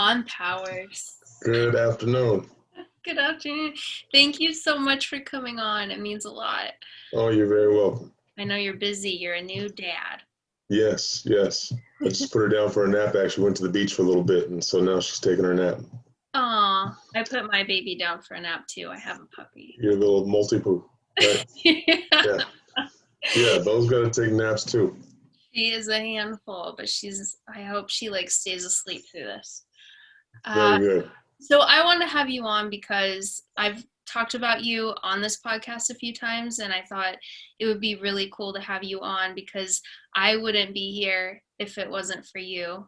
Dawn Powers. Good afternoon. Good afternoon. Thank you so much for coming on. It means a lot. Oh, you're very welcome. I know you're busy. You're a new dad. Yes, yes. I just put her down for a nap. Actually, went to the beach for a little bit, and so now she's taking her nap. Aw, I put my baby down for a nap too. I have a puppy. You're a little multi-poo, right? Yeah. Yeah, yeah. Those gotta take naps too. She is a handful, but I hope she stays asleep through this. Uh, Very good. so I want to have you on because I've talked about you on this podcast a few times, and I thought it would be really cool to have you on because I wouldn't be here if it wasn't for you.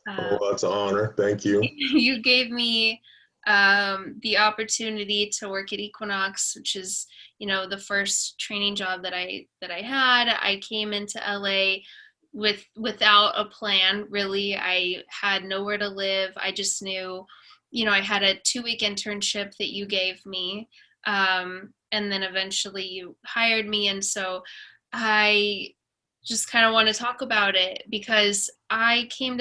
Oh, Uh, that's an honor. Thank you. you gave me the opportunity to work at Equinox, which is, the first training job that I had. I came into LA without a plan, really. I had nowhere to live. I just knew, I had a 2-week internship that you gave me. And then eventually you hired me. And so I just kind of want to talk about it because I didn't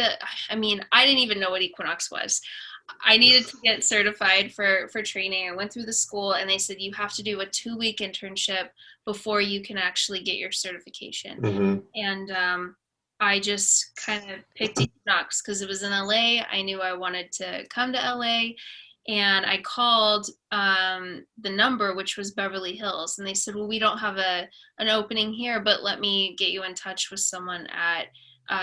even know what Equinox was. I needed to get certified for training. I went through the school and they said you have to do a 2-week internship before you can actually get your certification. Hmm. And I just kind of picked Equinox because it was in LA. I knew I wanted to come to LA. And I called the number, which was Beverly Hills, and they said, "Well, we don't have an opening here, but let me get you in touch with someone at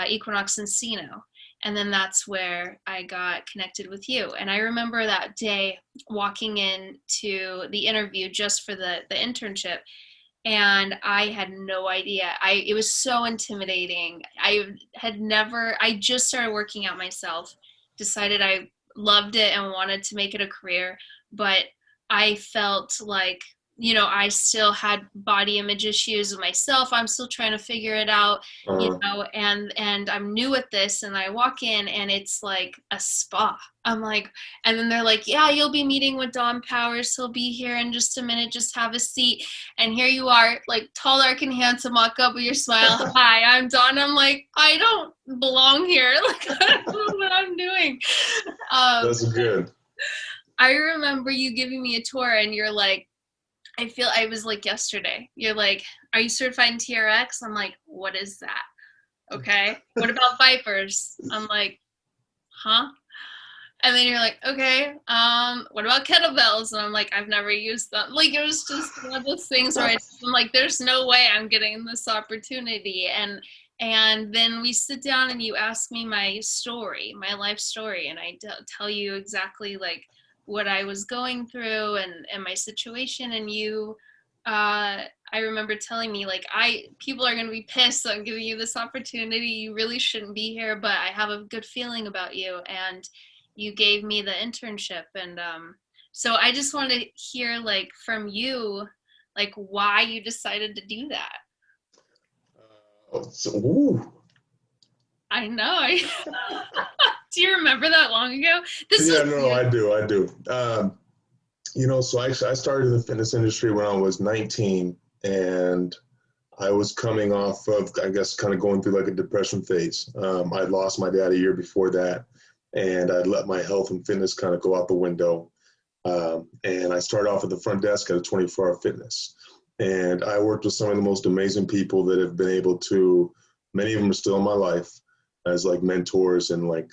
Equinox Encino." And then that's where I got connected with you. And I remember that day walking in to the interview just for the internship, and I had no idea. It was so intimidating. I just started working out myself, decided I loved it and wanted to make it a career, but I felt like, I still had body image issues with myself. I'm still trying to figure it out, Uh, and I'm new at this, and I walk in and it's like a spa. I'm like, and then they're like, "Yeah, you'll be meeting with Dawn Powers. He'll be here in just a minute. Just have a seat." And here you are, like tall, dark, and handsome, walk up with your smile. "Hi, I'm Dawn." I'm like, I don't belong here. Like, I don't know what I'm doing. that's good. I remember you giving me a tour and you're like, I was like yesterday. You're like, "Are you certified in TRX?" I'm like, "What is that?" "Okay. What about Vipers?" I'm like, "Huh?" And then you're like, "Okay, what about kettlebells?" And I'm like, "I've never used them." Like, it was just one of those things where I'm like, there's no way I'm getting this opportunity. And then we sit down and you ask me my story, my life story, and I tell you exactly like what I was going through and my situation. And I remember telling me like, people are going to be pissed that I'm giving you this opportunity. You really shouldn't be here, but I have a good feeling about you. And you gave me the internship. And so I just want to hear like from you, like why you decided to do that. Ooh. I know. Do you remember that long ago? This Yeah, was no, I do. I do. So I started in the fitness industry when I was 19, and I was coming off of, I guess, kind of going through like a depression phase. I'd lost my dad a year before that, and I'd let my health and fitness kind of go out the window. And I started off at the front desk at a 24-hour fitness. And I worked with some of the most amazing people that have been able to, many of them are still in my life as like mentors and like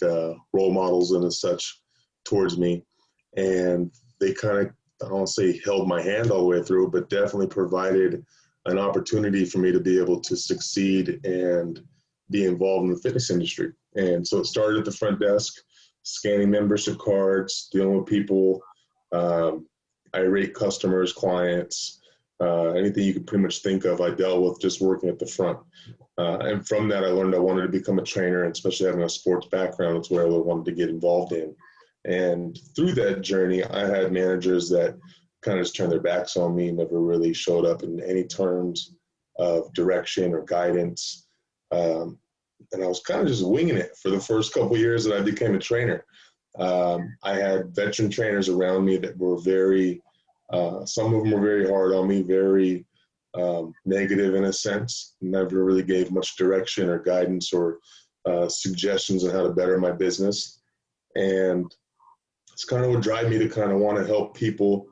role models and as such towards me. And they kind of, I don't say held my hand all the way through, but definitely provided an opportunity for me to be able to succeed and be involved in the fitness industry. And so it started at the front desk, scanning membership cards, dealing with people, irate customers, clients, anything you could pretty much think of, I dealt with just working at the front. And from that, I learned I wanted to become a trainer, and especially having a sports background, it's what I wanted to get involved in. And through that journey, I had managers that kind of just turned their backs on me, never really showed up in any terms of direction or guidance. And I was kind of just winging it for the first couple of years that I became a trainer. I had veteran trainers around me that were some of them were very hard on me, very negative in a sense, never really gave much direction or guidance or suggestions on how to better my business. And it's kind of what drive me to kind of want to help people,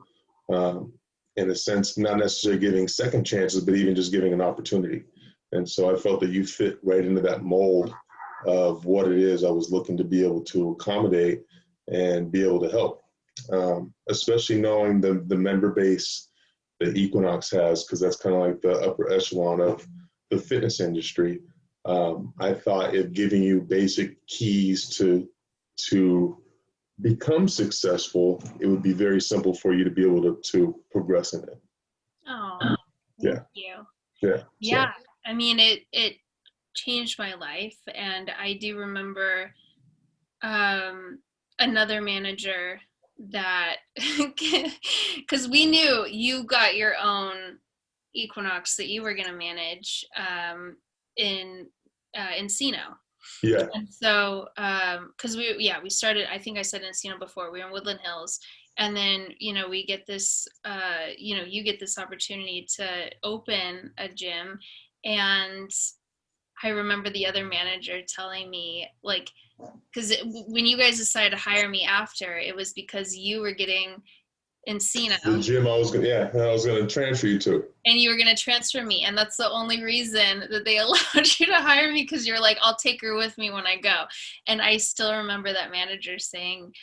in a sense, not necessarily giving second chances, but even just giving an opportunity. And so I felt that you fit right into that mold of what it is I was looking to be able to accommodate and be able to help, especially knowing the member base that Equinox has, because that's kind of like the upper echelon of the fitness industry. I thought if giving you basic keys to become successful, it would be very simple for you to be able to progress in it. Oh, Yeah. thank you. Yeah. Yeah. So. I mean, it changed my life. And I do remember another manager that, because we knew you got your own Equinox that you were going to manage in Encino. Yeah. And so, because we started, I think I said Encino before, we were in Woodland Hills. And then, we get this, you get this opportunity to open a gym. And I remember the other manager telling me, like, because when you guys decided to hire me after, it was because you were getting Encino. The gym I was gonna transfer you to. And you were gonna transfer me, and that's the only reason that they allowed you to hire me, because you're like, I'll take her with me when I go. And I still remember that manager saying,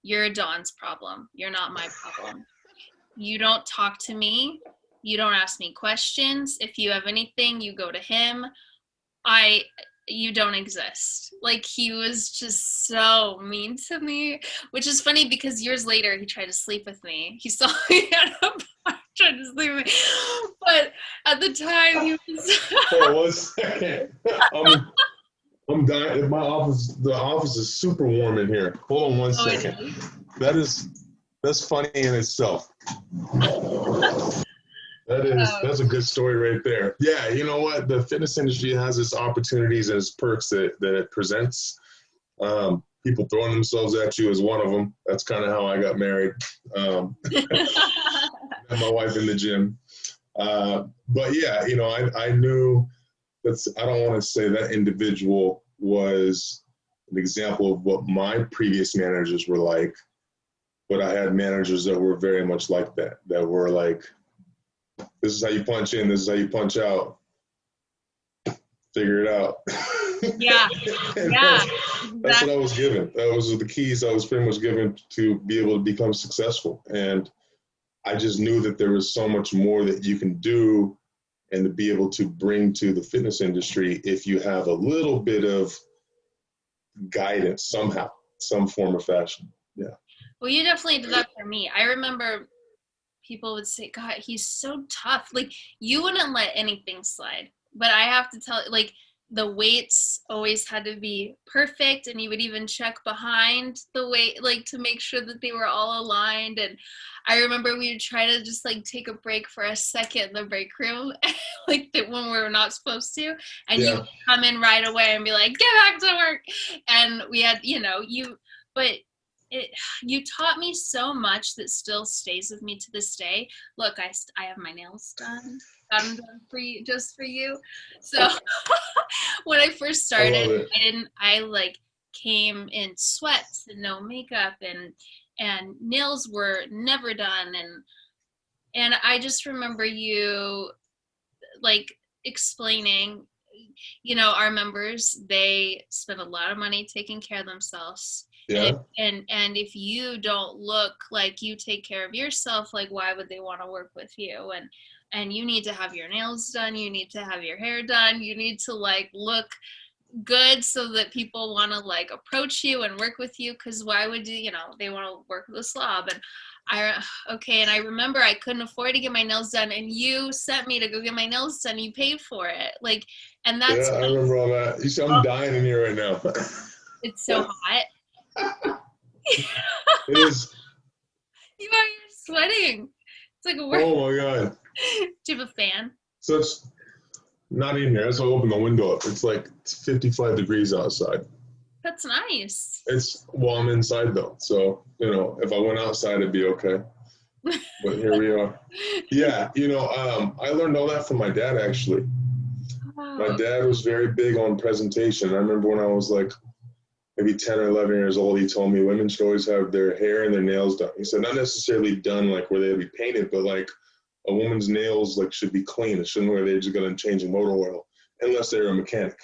"You're Dawn's problem. You're not my problem. You don't talk to me. You don't ask me questions. If you have anything, you go to him. You don't exist." Like, he was just so mean to me, which is funny because years later he tried to sleep with me. He saw me at a bar trying to sleep with me, but at the time he was. Hold on 1 second. I'm dying. The office is super warm in here. Hold on 1 second. That's funny in itself. That's a good story right there. Yeah, you know what? The fitness industry has its opportunities and its perks that it presents. People throwing themselves at you is one of them. That's kind of how I got married. And my wife in the gym. But yeah, I knew I don't want to say that individual was an example of what my previous managers were like, but I had managers that were very much like that were like, this is how you punch in, this is how you punch out. Figure it out. Yeah. Yeah. That's what I was given. That was the keys I was pretty much given to be able to become successful. And I just knew that there was so much more that you can do and to be able to bring to the fitness industry if you have a little bit of guidance somehow, some form or fashion. Yeah. Well, you definitely did that for me. I remember people would say, God, he's so tough. Like, you wouldn't let anything slide. But I have to tell you, like, the weights always had to be perfect, and you would even check behind the weight, like, to make sure that they were all aligned. And I remember we would try to just, like, take a break for a second in the break room, like, when we were not supposed to, and you would come in right away and be like, get back to work. And we had, you taught me so much that still stays with me to this day. Look, I have my nails done. Got them done for you, just for you. So when I first started, I came in sweats and no makeup, and nails were never done, and I just remember you like explaining, our members, they spend a lot of money taking care of themselves. Yeah. And if you don't look like you take care of yourself, like, why would they want to work with you? And you need to have your nails done, you need to have your hair done, you need to look good so that people want to approach you and work with you, because why would they want to work with a slob? And I remember I couldn't afford to get my nails done, and you sent me to go get my nails done. You paid for it, and that's. Yeah, I remember all that. You see, I'm dying in here right now. It's so hot. It is. You're sweating. It's like a work. Oh my God. Do you have a fan? So it's not in here. So I open the window up. It's 55 degrees outside. That's nice. I'm inside though. So, if I went outside, it'd be okay. But here we are. Yeah. I learned all that from my dad, actually. Wow. My dad was very big on presentation. I remember when I was maybe 10 or 11 years old, he told me women should always have their hair and their nails done. He said not necessarily done like where they'd be painted, but like a woman's nails like should be clean. It shouldn't where they're just going to change a motor oil unless they're a mechanic.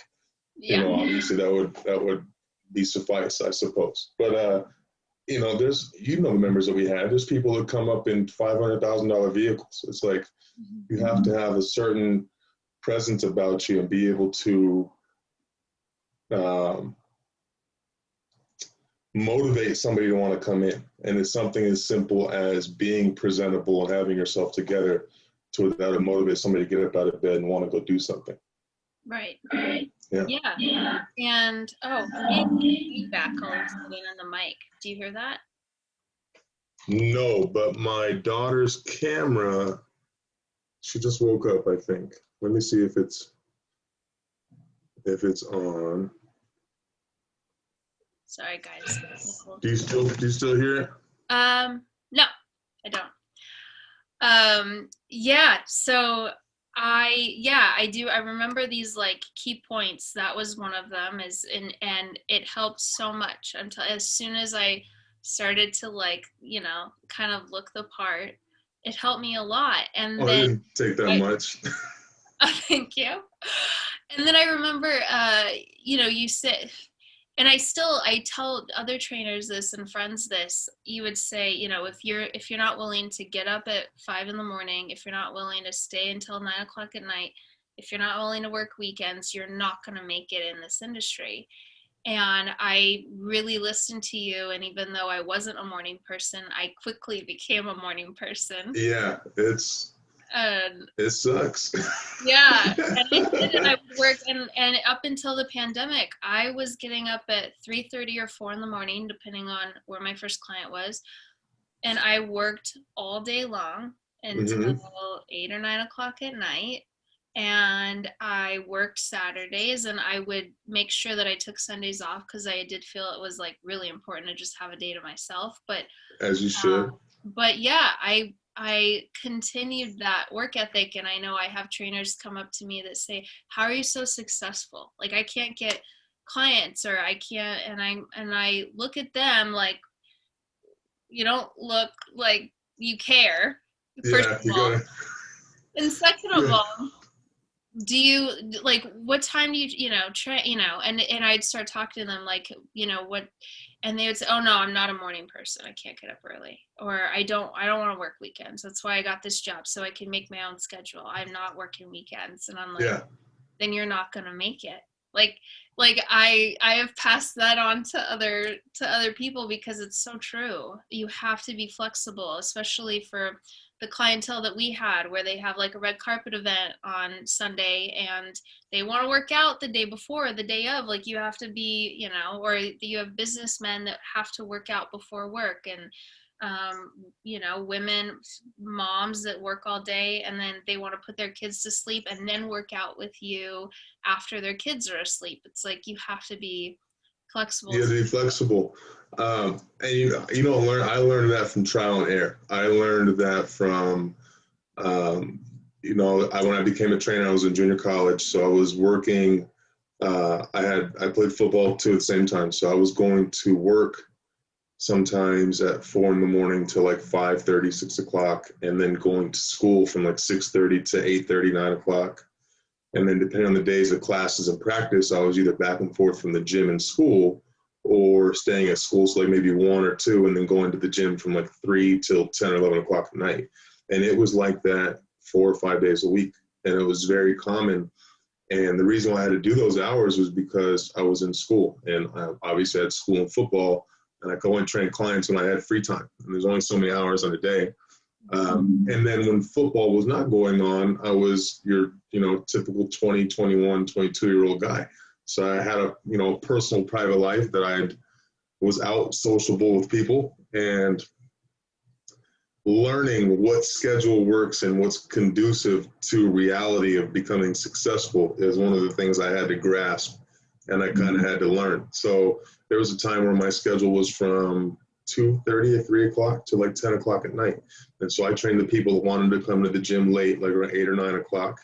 Yeah. You know, obviously that would be suffice, I suppose. But you know, there's, you know, the members that we have, there's people that come up in $500,000 vehicles. It's like you have to have a certain presence about you and be able to motivate somebody to want to come in. And it's something as simple as being presentable and having yourself together to that would motivate somebody to get up out of bed and want to go do something. Right. Yeah. Yeah. And feedback all of a sudden in the mic. Do you hear that? No, but my daughter's camera, she just woke up, I think. Let me see if it's on. Sorry, guys. Do you still hear it? No, I don't. Yeah, so I do. I remember these like key points. That was one of them and it helped so much until as soon as I started to like, you know, kind of look the part, it helped me a lot. And then I didn't take that much. Thank you. And then I remember, you know, you said, and I tell other trainers this and friends this, you would say, you know, if you're not willing to get up at 5 a.m, if you're not willing to stay until 9 o'clock at night, if you're not willing to work weekends, you're not going to make it in this industry. And I really listened to you. And even though I wasn't a morning person, I quickly became a morning person. Yeah, it sucks. Yeah, and I would work, and up until the pandemic, I was getting up at 3:30 or 4 in the morning, depending on where my first client was, and I worked all day long until 8 or 9 o'clock at night, and I worked Saturdays, and I would make sure that I took Sundays off because I did feel it was like really important to just have a day to myself. But as you should. But yeah, I continued that work ethic, and I know I have trainers come up to me that say, how are you so successful? Like I can't get clients, or I can't, and I look at them like, you don't look like you care, first of all. And second of all, do you like, what time do you know, try, you know, and I'd start talking to them like, you know, what, and they would say, oh no, I'm not a morning person, I can't get up early, or I don't want to work weekends, that's why I got this job, so I can make my own schedule, I'm not working weekends. And I'm like, then you're not gonna make it. Like I have passed that on to other people, because it's so true. You have to be flexible, especially for the clientele that we had, where they have like a red carpet event on Sunday and they want to work out the day before or the day of. Like you have to be, you know, or you have businessmen that have to work out before work, and you know, women, moms that work all day and then they want to put their kids to sleep and then work out with you after their kids are asleep. It's like you have to be flexible. You have to be flexible. And you know, I learned that from trial and error. I learned that from, you know, when I became a trainer, I was in junior college, so I was working. I played football too at the same time, so I was going to work sometimes at 4 a.m. till like 5:30, 6 o'clock, and then going to school from like 6:30 to 8:30, 9 o'clock. And then depending on the days of classes and practice, I was either back and forth from the gym and school, or staying at school, so like maybe 1 or 2, and then going to the gym from like 3 till 10 or 11 o'clock at night. And it was like that 4 or 5 days a week. And it was very common. And the reason why I had to do those hours was because I was in school, and I obviously had school and football, and I go and train clients when I had free time. And there's only so many hours in a day. And then when football was not going on, I was your, you know, typical 20, 21, 22-year-old guy. So I had a, you know, personal private life that I was out sociable with people, and learning what schedule works and what's conducive to reality of becoming successful is one of the things I had to grasp, and I kind of had to learn. So there was a time where my schedule was from 2:30 or 3 o'clock to like 10 o'clock at night. And so I trained the people that wanted to come to the gym late, like around 8 or 9 o'clock.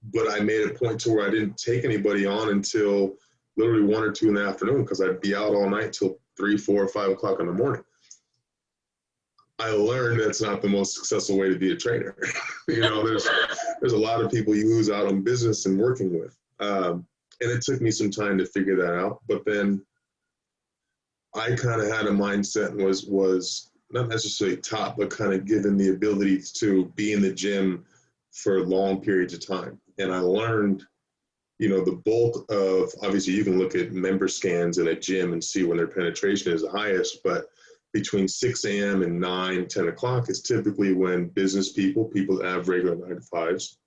But I made a point to where I didn't take anybody on until literally 1 or 2 in the afternoon because I'd be out all night till 3, 4, or 5 o'clock in the morning. I learned that's not the most successful way to be a trainer. There's a lot of people you lose out on business and working with. And it took me some time to figure that out. But then I kind of had a mindset and was not necessarily taught, but kind of given the ability to be in the gym for long periods of time. And I learned, the bulk of, obviously you can look at member scans in a gym and see when their penetration is the highest, but between 6 a.m. and 9, 10 o'clock is typically when business people that have regular 9 to 5s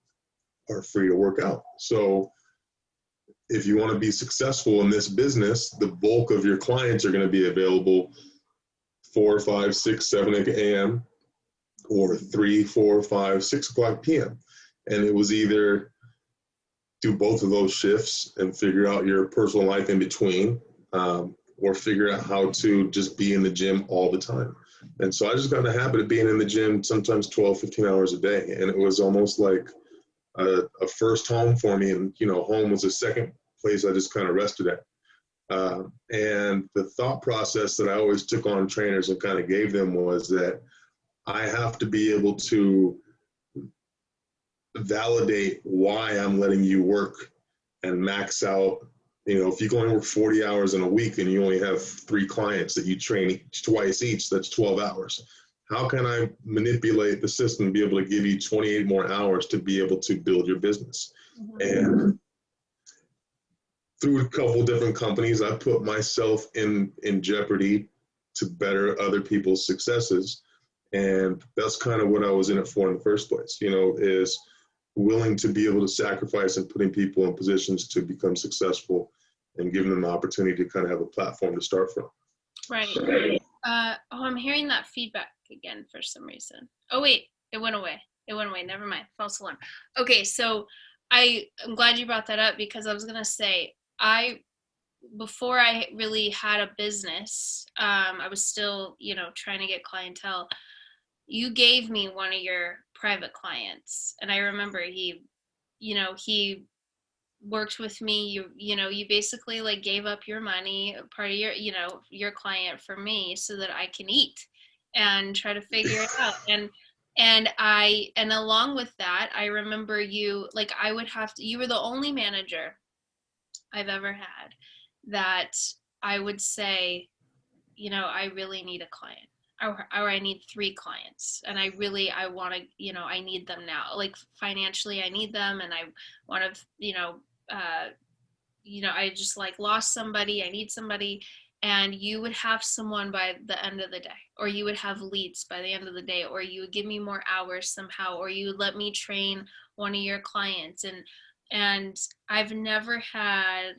are free to work out. So if you want to be successful in this business, the bulk of your clients are going to be available 4, 5, 6, 7 a.m. or 3, 4, 5, 6 o'clock p.m. And it was either do both of those shifts and figure out your personal life in between, or figure out how to just be in the gym all the time. And so I just got in the habit of being in the gym sometimes 12, 15 hours a day. And it was almost like a first home for me. And, home was a second place I just kind of rested at. And the thought process that I always took on trainers and kind of gave them was that I have to be able to validate why I'm letting you work and max out. If you go and work 40 hours in a week and you only have 3 clients that you train twice each, that's 12 hours. How can I manipulate the system to be able to give you 28 more hours to be able to build your business? And through a couple different companies, I put myself in jeopardy to better other people's successes. And that's kind of what I was in it for in the first place, is willing to be able to sacrifice and putting people in positions to become successful and giving them the opportunity to kind of have a platform to start from. Right. I'm hearing that feedback again for some reason. Oh, wait, it went away. Never mind. False alarm. Okay, so I'm glad you brought that up because I was going to say, before I really had a business, I was still, trying to get clientele. You gave me one of your private clients, and I remember he worked with me. You basically like gave up your money, part of your client for me so that I can eat and try to figure it out. And along with that, I remember you were the only manager I've ever had that I would say, I really need a client. Or I need 3 clients and I want to, I need them now. Like financially I need them and I want to, I just like lost somebody, I need somebody. And you would have someone by the end of the day, or you would have leads by the end of the day, or you would give me more hours somehow, or you would let me train one of your clients. And I've never had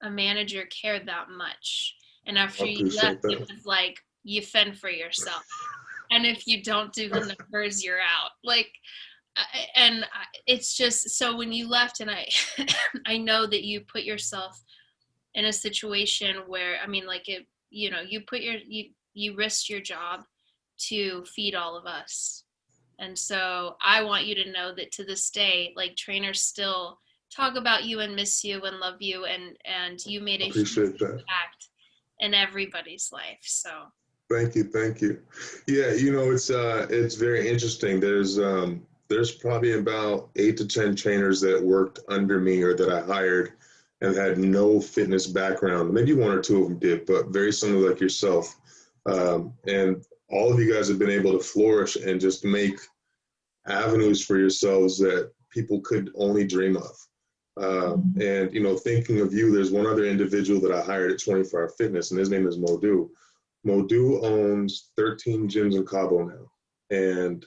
a manager care that much. And after you left, it was like, you fend for yourself. And if you don't do the numbers, you're out. It's just, so when you left and I know that you put yourself in a situation where, you risked your job to feed all of us. And so I want you to know that to this day, like trainers still talk about you and miss you and love you. And you made a huge impact in everybody's life. So. Thank you. Yeah, it's very interesting. There's probably about 8 to 10 trainers that worked under me or that I hired and had no fitness background. Maybe 1 or 2 of them did, but very similar like yourself. And all of you guys have been able to flourish and just make avenues for yourselves that people could only dream of. And, thinking of you, there's one other individual that I hired at 24 Hour Fitness, and his name is Modu. Modu owns 13 gyms in Cabo now. And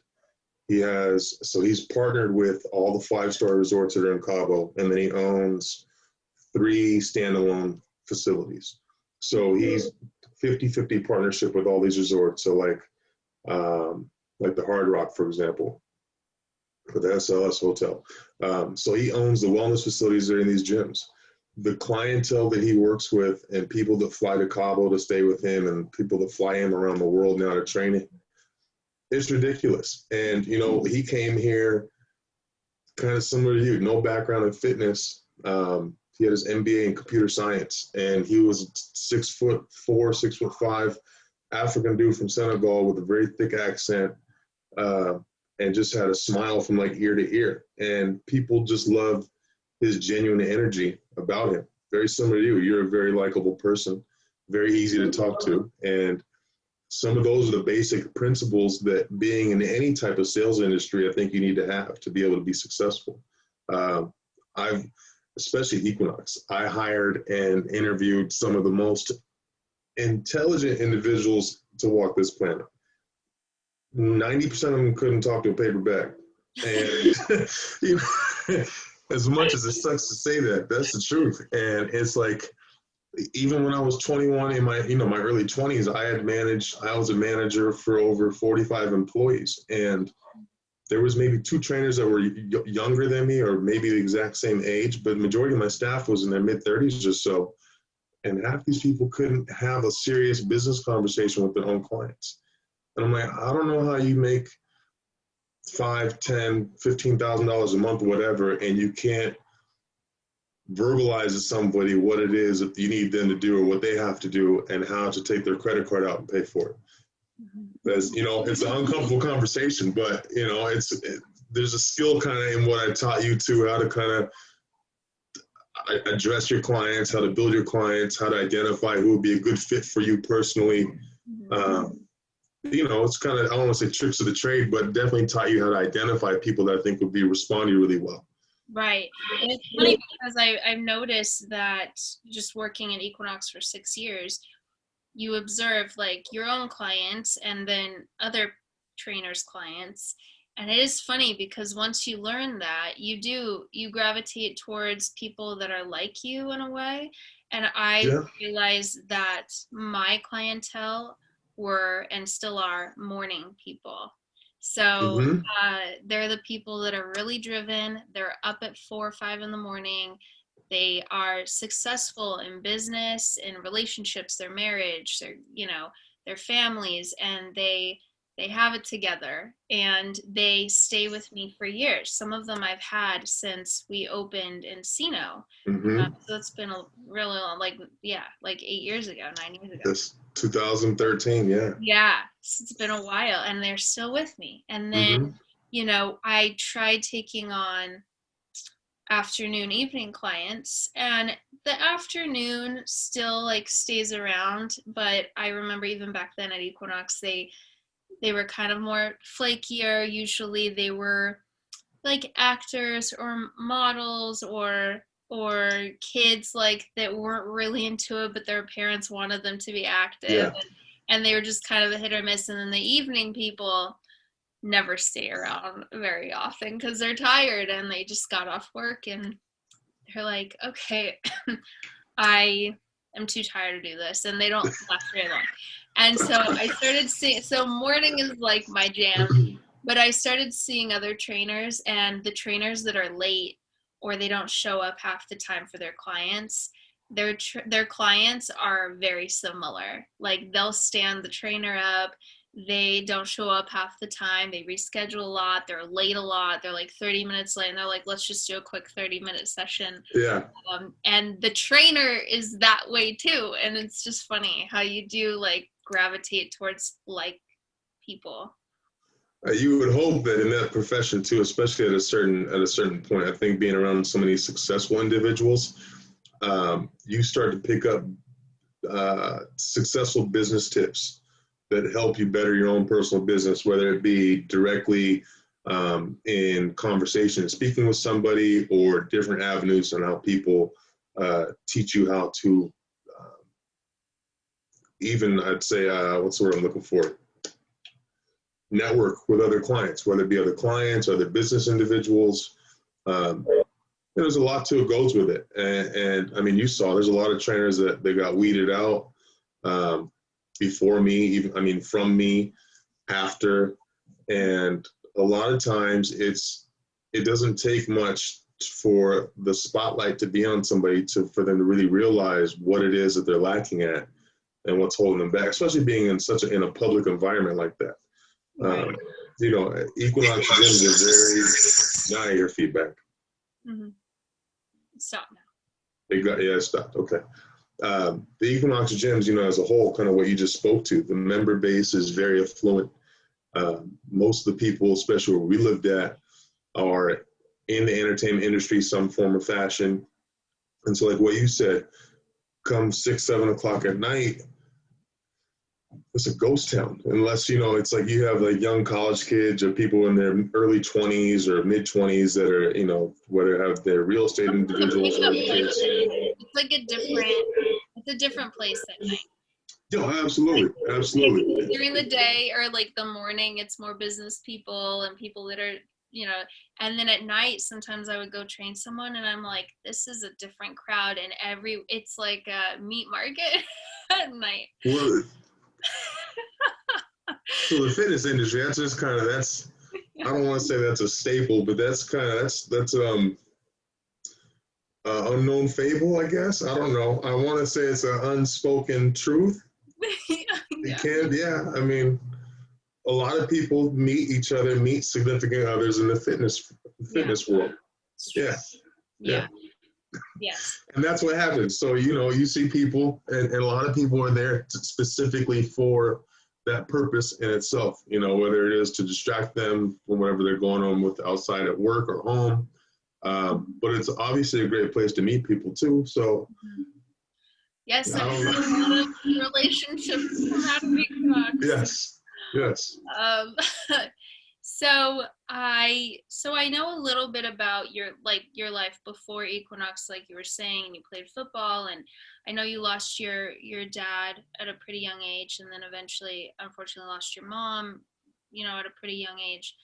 he's partnered with all the 5-star resorts that are in Cabo, and then he owns 3 standalone facilities. So he's 50-50 partnership with all these resorts. So like the Hard Rock, for example, for the SLS Hotel. So he owns the wellness facilities that are in these gyms. The clientele that he works with and people that fly to Cabo to stay with him and people that fly him around the world now to train him, it's ridiculous. And, he came here kind of similar to you, no background in fitness, He had his MBA in computer science, and he was 6'4", 6'5", African dude from Senegal with a very thick accent, and just had a smile from like ear to ear. And people just loved his genuine energy about him. Very similar to you. You're a very likable person, very easy to talk to. And some of those are the basic principles that being in any type of sales industry, I think you need to have to be able to be successful. Especially Equinox, I hired and interviewed some of the most intelligent individuals to walk this planet. 90% of them couldn't talk to a paper bag. And you know, as much as it sucks to say that, that's the truth. And it's like, even when I was 21 in my early 20s, I was a manager for over 45 employees. And there was maybe 2 trainers that were younger than me or maybe the exact same age, but the majority of my staff was in their mid-30s or so. And half these people couldn't have a serious business conversation with their own clients. And I'm like, I don't know how you make $5, $10, $15,000 a month or whatever, and you can't verbalize to somebody what it is that you need them to do or what they have to do and how to take their credit card out and pay for it. That's, it's an uncomfortable conversation, but there's a skill kind of in what I taught you to, how to kind of address your clients, how to build your clients, how to identify who would be a good fit for you personally. It's kind of, I don't want to say tricks of the trade, but definitely taught you how to identify people that I think would be responding really well. Right. And it's funny because I've noticed that just working in Equinox for 6 years, you observe like your own clients and then other trainers' clients. And it is funny because once you learn that, you gravitate towards people that are like you in a way. And I realized that my clientele were and still are morning people. So they're the people that are really driven. They're up at 4 or 5 in the morning. They are successful in business, in relationships, their marriage, their families, and they have it together, and they stay with me for years. Some of them I've had since we opened in Encino. So it's been a really long, like 8 years ago, 9 years ago. That's 2013, yeah. Yeah, so it's been a while, and they're still with me. And then, I tried taking on afternoon, evening clients, and the afternoon still stays around. But I remember even back then at Equinox, they were kind of more flakier. Usually they were like actors or models or kids that weren't really into it, but their parents wanted them to be active. And they were just kind of a hit or miss. And then the evening people never stay around very often because they're tired and they just got off work and they're like, okay, I am too tired to do this. And they don't last very long. And so I started seeing, so morning is like my jam, but I started seeing other trainers, and the trainers that are late or they don't show up half the time for their clients, their clients are very similar. Like they'll stand the trainer up. They don't show up half the time. They reschedule a lot. They're late a lot. They're like 30 minutes late. And they're like, let's just do a quick 30-minute session. Yeah. And the trainer is that way too. And it's just funny how you do gravitate towards people. You would hope that in that profession too, especially at a certain point, I think being around so many successful individuals, you start to pick up successful business tips that help you better your own personal business, whether it be directly in conversation, speaking with somebody, or different avenues on how people teach you how to even, I'd say, what's the word I'm looking for? Network with other clients, whether it be other clients, other business individuals. There's a lot to it goes with it. And I mean, you saw there's a lot of trainers that they got weeded out before me, from me, after. And a lot of times it doesn't take much for the spotlight to be on somebody for them to really realize what it is that they're lacking at and what's holding them back, especially being in a public environment like that. Equinox gyms are very, now I hear feedback. Mm-hmm. Stop now. They got, yeah, it stopped. Okay. The Equinox gyms, as a whole, kind of what you just spoke to, the member base is very affluent. Most of the people, especially where we lived at, are in the entertainment industry, some form of fashion. And so, like what you said, come 6, 7 o'clock at night, it's a ghost town. Unless, it's like you have like young college kids or people in their early 20s or mid 20s that are, whether have their real estate individuals or kids. It's like it's a different place at night. Yeah, absolutely. Absolutely. During the day or like the morning, it's more business people and people that are, and then at night, sometimes I would go train someone and I'm like, this is a different crowd and it's like a meat market at night. Well, so the fitness industry, that's just kind of, I don't want to say that's a staple, but that's unknown fable, I guess. I don't know. I want to say it's an unspoken truth. Yeah. I mean, a lot of people meet each other, meet significant others in the fitness world. Yeah. Yes. And that's what happens. So, you see people, and a lot of people are there specifically for that purpose in itself, whether it is to distract them from whatever they're going on with outside at work or home. But it's obviously a great place to meet people too. So, yes, a lot of relationships come out of Equinox. Yes. So I know a little bit about your life before Equinox, like you were saying. You played football, and I know you lost your dad at a pretty young age, and then eventually, unfortunately, lost your mom, at a pretty young age.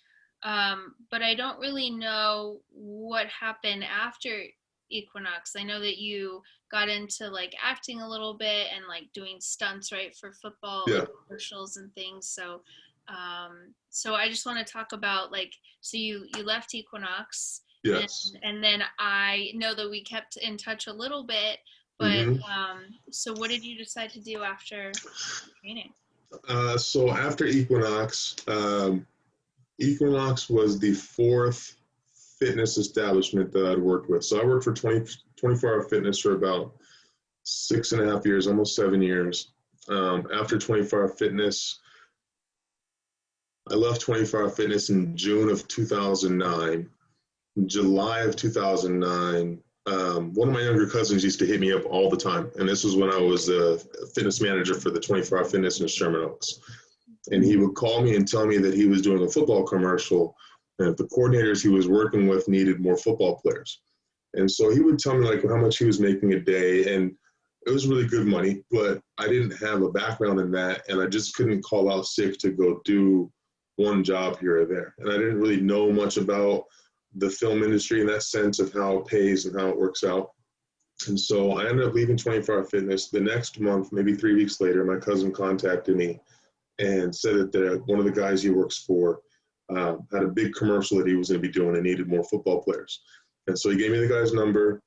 But I don't really know what happened after Equinox. I know that you got into like acting a little bit and like doing stunts, right, for football commercials and things. So I just want to talk about so you left Equinox. Yes. And then I know that we kept in touch a little bit, but so what did you decide to do after training? So after Equinox, Equinox was the fourth fitness establishment that I'd worked with. So I worked for 24-hour fitness for about 6.5 years, almost 7 years. After 24-hour fitness, I left 24-hour fitness in June of 2009. In July of 2009, one of my younger cousins used to hit me up all the time. And this was when I was a fitness manager for the 24-hour fitness in Sherman Oaks. And he would call me and tell me that he was doing a football commercial and the coordinators he was working with needed more football players. And so he would tell me how much he was making a day, and it was really good money, but I didn't have a background in that, and I just couldn't call out sick to go do one job here or there. And I didn't really know much about the film industry in that sense of how it pays and how it works out. And so I ended up leaving 24-hour fitness. The next month, maybe 3 weeks later, my cousin contacted me and said that one of the guys he works for had a big commercial that he was going to be doing and needed more football players. And so he gave me the guy's number,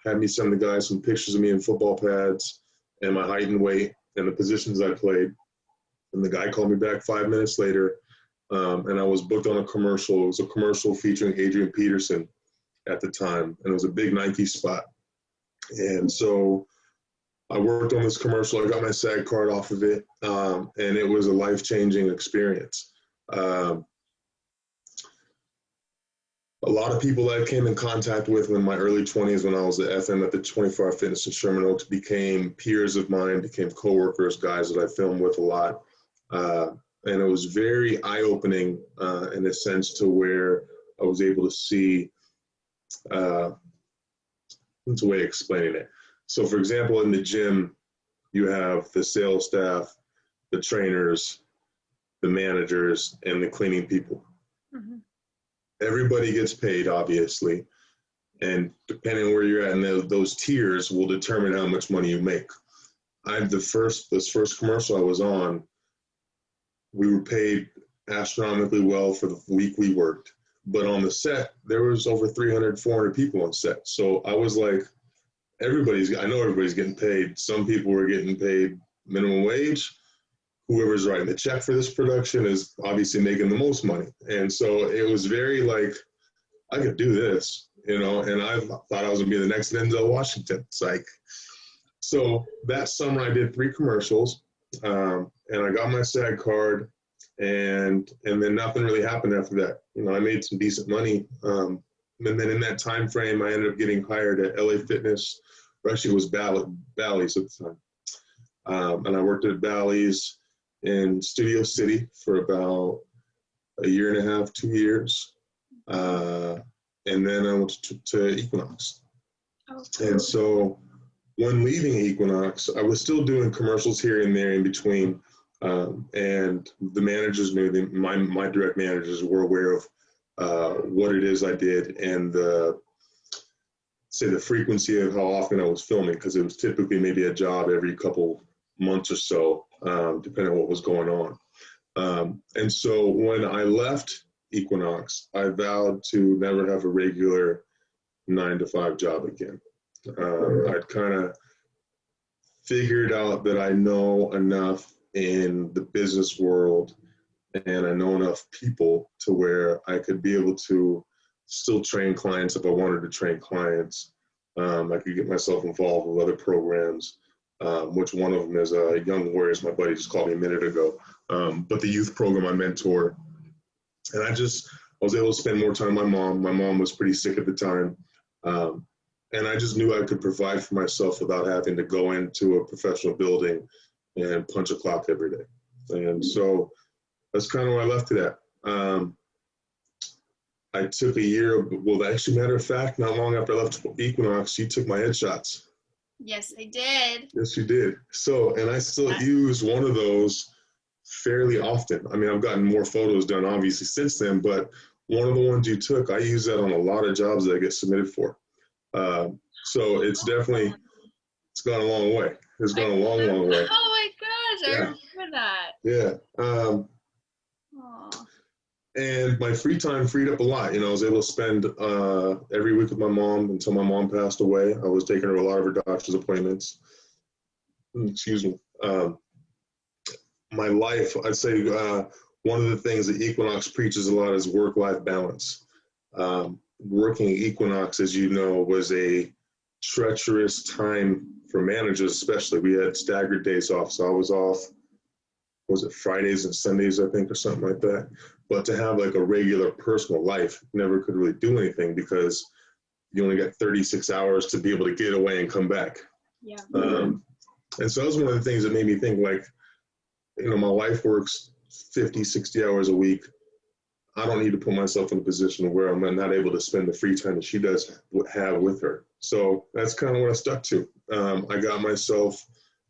had me send the guy some pictures of me in football pads and my height and weight and the positions I played. And the guy called me back 5 minutes later, and I was booked on a commercial. It was a commercial featuring Adrian Peterson at the time, and it was a big Nike spot. And so I worked on this commercial. I got my SAG card off of it, and it was a life-changing experience. A lot of people that I came in contact with in my early 20s when I was at FM at the 24-hour fitness in Sherman Oaks became peers of mine, became coworkers, guys that I filmed with a lot. And it was very eye-opening in a sense to where I was able to see, what's a way of explaining it? So for example, in the gym, you have the sales staff, the trainers, the managers, and the cleaning people. Mm-hmm. Everybody gets paid, obviously, and depending on where you're at, and those tiers will determine how much money you make. This first commercial I was on, we were paid astronomically well for the week we worked, but on the set, there was over 300, 400 people on set. So I was like, I know everybody's getting paid. Some people were getting paid minimum wage. Whoever's writing the check for this production is obviously making the most money. And so it was very I could do this. you know, and I thought I was gonna be the next Denzel Washington. It's like, so that summer I did 3 commercials, and I got my SAG card, and then nothing really happened after that. You know, I made some decent money, and then in that time frame, I ended up getting hired at LA Fitness, or actually it was Bally's at the time, and I worked at Bally's in Studio City for about a year and a half, 2 years, and then I went to Equinox. Oh, And so when leaving Equinox, I was still doing commercials here and there in between, and the managers knew, my direct managers were aware of what it is I did, and the frequency of how often I was filming, because it was typically maybe a job every couple months or so, depending on what was going on. And so when I left Equinox, I vowed to never have a regular 9-to-5 job again. I'd kind of figured out that I know enough in the business world, and I know enough people to where I could be able to still train clients if I wanted to train clients. I could get myself involved with other programs, which one of them is Young Warriors, my buddy just called me a minute ago, but the youth program I mentor. And I was able to spend more time with my mom. My mom was pretty sick at the time. And I just knew I could provide for myself without having to go into a professional building and punch a clock every day. And so that's kind of where I left it at. I took a year, well, actually, matter of fact, not long after I left Equinox, you took my headshots. yes, I did. Yes, you did. So, and I still use one of those fairly often. I mean, I've gotten more photos done, obviously, since then, but one of the ones you took, I use that on a lot of jobs that I get submitted for. So it's definitely, it's gone a long way. It's gone a long, long way. Oh my gosh, I remember that. Yeah. Aw. And my free time freed up a lot. You know, I was able to spend every week with my mom until my mom passed away. I was taking her to a lot of her doctor's appointments. Excuse me. My life, I'd say one of the things that Equinox preaches a lot is work-life balance. Working at Equinox, as you know, was a treacherous time for managers, especially. We had staggered days off, so I was off, was it Fridays and Sundays, I think, or something like that. But to have like a regular personal life, never could really do anything because you only got 36 hours to be able to get away and come back. Yeah. And so that was one of the things that made me think, like, you know, my wife works 50, 60 hours a week. I don't need to put myself in a position where I'm not able to spend the free time that she does have with her. So that's kind of what I stuck to. I got myself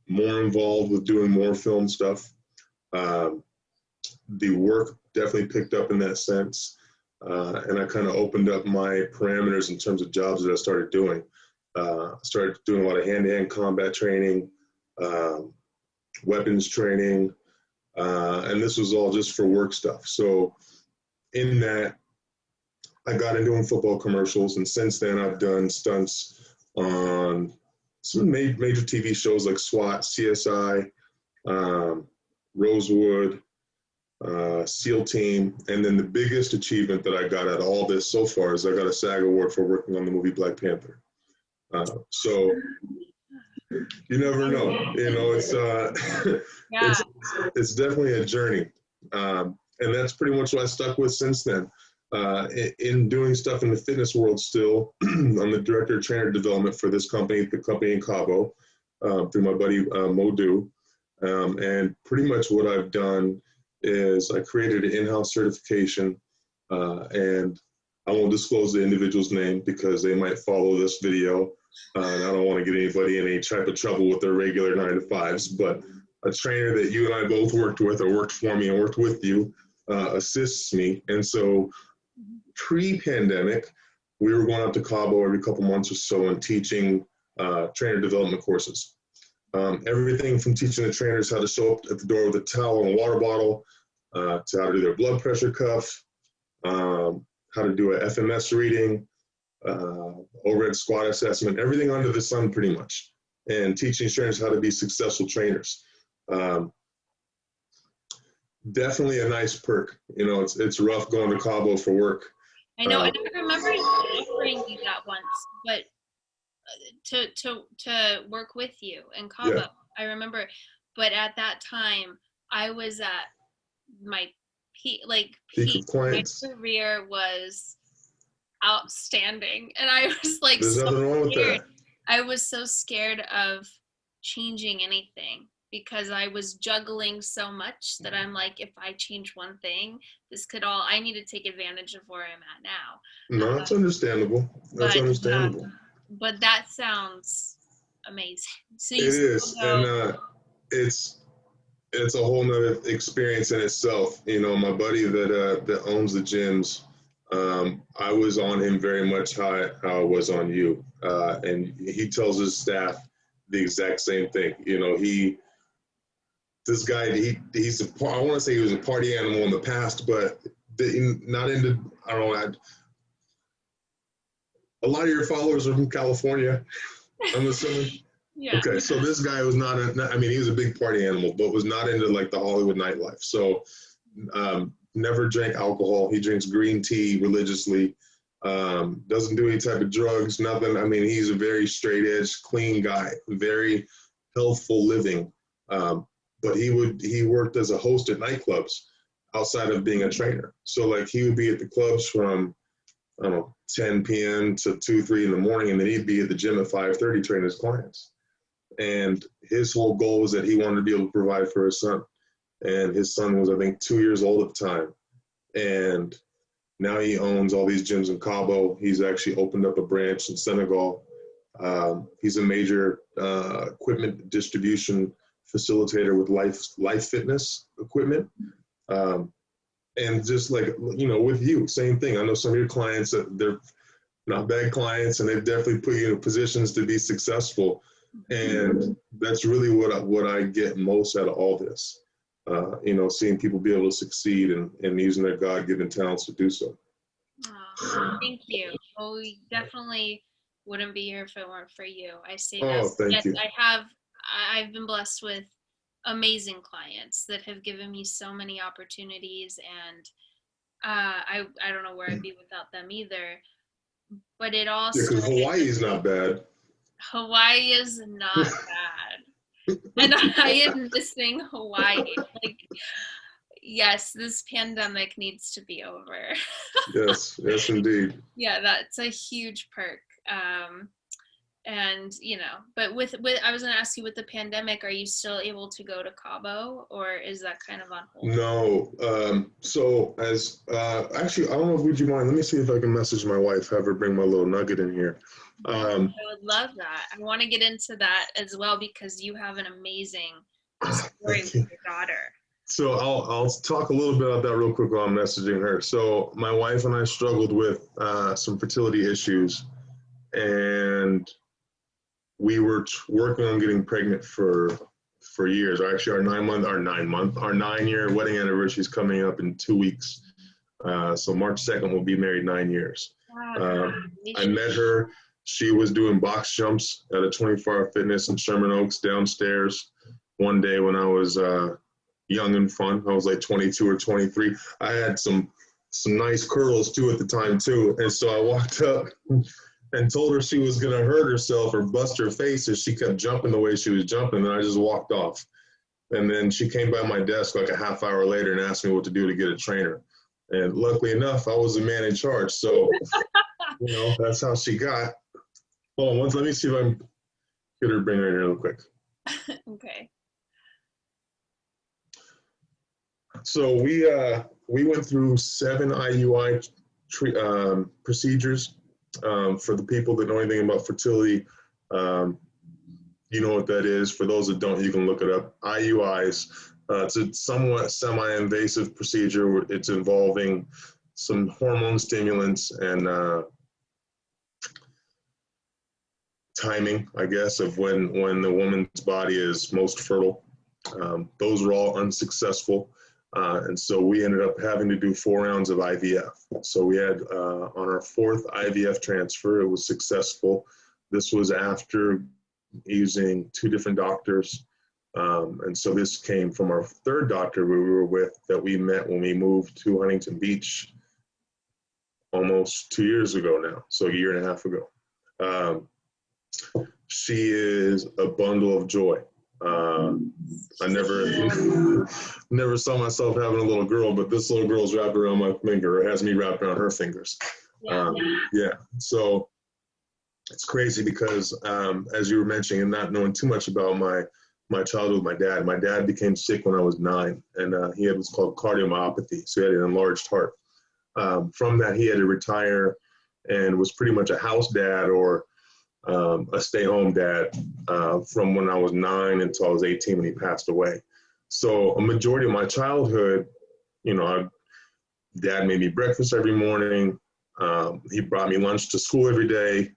more involved with doing more film stuff. The work definitely picked up in that sense. And I kind of opened up my parameters in terms of jobs that I started doing. I started doing a lot of hand-to-hand combat training, weapons training, and this was all just for work stuff. So in that, I got into doing football commercials, and since then I've done stunts on some major TV shows like SWAT, CSI, Rosewood, SEAL Team, and then the biggest achievement that I got out of all this so far is I got a SAG award for working on the movie Black Panther. So you never know, you know, it's Yeah. it's definitely a journey, and that's pretty much what I stuck with since then. In doing stuff in the fitness world still, I'm the director of trainer development for this company, the company in Cabo, through my buddy Mo Du. And pretty much what I've done is I created an in-house certification, and I won't disclose the individual's name because they might follow this video. And I don't want to get anybody in any type of trouble with their regular 9-to-5s, but a trainer that you and I both worked with, or worked for me and worked with you, assists me. And so pre-pandemic, we were going out to Cabo every couple months or so and teaching trainer development courses. Everything from teaching the trainers how to show up at the door with a towel and a water bottle, to how to do their blood pressure cuff, how to do a FMS reading, overhead squat assessment, everything under the sun pretty much, and teaching trainers how to be successful trainers. Definitely a nice perk. You know, it's rough going to Cabo for work. I know, and I remember you train you that once, but to work with you in Cabo. Yeah. I remember, but at that time I was at my peak, like Peak peak. of My clients. career was outstanding, and I was like There's so nothing wrong with scared. that. I was so scared of changing anything because I was juggling so much that I'm like, if I change one thing, this could all, I need to take advantage of where I'm at now. No, that's understandable. That's But understandable. but that sounds amazing. So It you still is, and go, it's a whole nother experience in itself. You know, my buddy that owns the gyms, I was on him very much how I was on you, and he tells his staff the exact same thing. You know, this guy, he's I want to say he was a party animal in the past, but not into, I don't know. A lot of your followers are from California, I'm assuming. yeah. Okay, so this guy was not, I mean, he was a big party animal, but was not into like the Hollywood nightlife. So never drank alcohol. He drinks green tea religiously. Doesn't do any type of drugs, nothing. I mean, he's a very straight edge, clean guy, very healthful living. But he worked as a host at nightclubs outside of being a trainer. So like he would be at the clubs from, I don't know, 10 p.m. to 2, 3 in the morning, and then he'd be at the gym at 5:30 training his clients. And his whole goal was that he wanted to be able to provide for his son. And his son was, I think, 2 years old at the time. And now he owns all these gyms in Cabo. He's actually opened up a branch in Senegal. He's a major equipment distribution facilitator with life fitness equipment. And just like, you know, with you, same thing. I know some of your clients, they're not bad clients, and they've definitely put you in positions to be successful. And that's really what I get most out of all this. You know, seeing people be able to succeed and using their God-given talents to do so. Oh, thank you. Well, we definitely wouldn't be here if it weren't for you. I say that. Oh, thank Yes, you. I've been blessed with amazing clients that have given me so many opportunities, and I don't know where I'd be without them either. But it all Yeah, because started. Hawaii is not bad. Hawaii is not bad, and I am missing Hawaii. Like, yes, this pandemic needs to be over. Yes, yes, indeed. Yeah, that's a huge perk. And you know, but with I was gonna ask you, with the pandemic, are you still able to go to Cabo, or is that kind of on hold? No. So as actually, I don't know. Would you mind? Let me see if I can message my wife. Have her bring my little nugget in here. Yeah, I would love that. I want to get into that as well because you have an amazing story with Thank you. your daughter. So I'll talk a little bit about that real quick while I'm messaging her. So my wife and I struggled with some fertility issues, and we were working on getting pregnant for years. Actually, our 9-year wedding anniversary is coming up in 2 weeks. So March 2nd, we'll be married 9 years. Wow, I met her. She was doing box jumps at a 24-hour fitness in Sherman Oaks downstairs one day when I was young and fun. I was like 22 or 23. I had some nice curls too at the time too. And so I walked up and told her she was going to hurt herself or bust her face if she kept jumping the way she was jumping. And I just walked off. And then she came by my desk like a half hour later and asked me what to do to get a trainer. And luckily enough, I was the man in charge. So, you know, that's how she got. Hold on, let me see if I can get her bring her in here real quick. okay. So we went through 7 IUI procedures. For the people that know anything about fertility, you know what that is. For those that don't, you can look it up. IUIs. It's a somewhat semi-invasive procedure. It's involving some hormone stimulants and timing, I guess, of when the woman's body is most fertile. Those were all unsuccessful. And so we ended up having to do 4 rounds of IVF. So we had on our 4th IVF transfer, it was successful. This was after using 2 different doctors. And so this came from our 3rd doctor we were with that we met when we moved to Huntington Beach almost 2 years ago now, so a year and a half ago. She is a bundle of joy. I never saw myself having a little girl, but this little girl's wrapped around my finger, or has me wrapped around her fingers. Yeah. So it's crazy because, as you were mentioning, and not knowing too much about my childhood with my dad became sick when I was 9, and he had what's called cardiomyopathy, so he had an enlarged heart. From that, he had to retire and was pretty much a house dad or a stay-home dad from when I was 9 until I was 18 when he passed away. So a majority of my childhood, Dad made me breakfast every morning. He brought me lunch to school every day.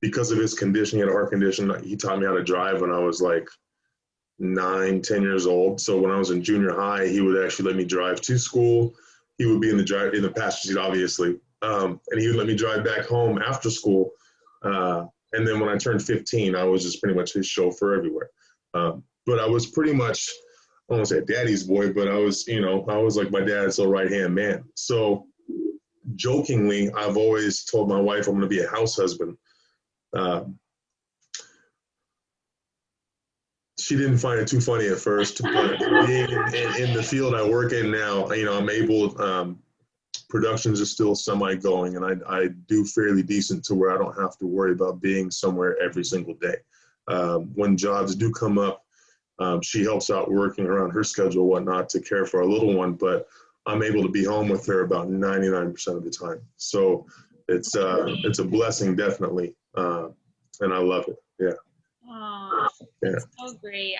Because of his condition, he had a heart condition, he taught me how to drive when I was like 9, 10 years old. So when I was in junior high, he would actually let me drive to school. He would be in the passenger seat, obviously. And he would let me drive back home after school. And then when I turned 15, I was just pretty much his chauffeur everywhere. But I was pretty much, I won't say a daddy's boy, but I was like my dad's little right-hand man. So jokingly, I've always told my wife I'm going to be a house husband. She didn't find it too funny at first, but being in the field I work in now, I'm able, productions are still semi-going, and I do fairly decent to where I don't have to worry about being somewhere every single day. When jobs do come up, she helps out working around her schedule, whatnot, to care for our little one, but I'm able to be home with her about 99% of the time. So it's a blessing, definitely, and I love it. Yeah. Oh, that's so great.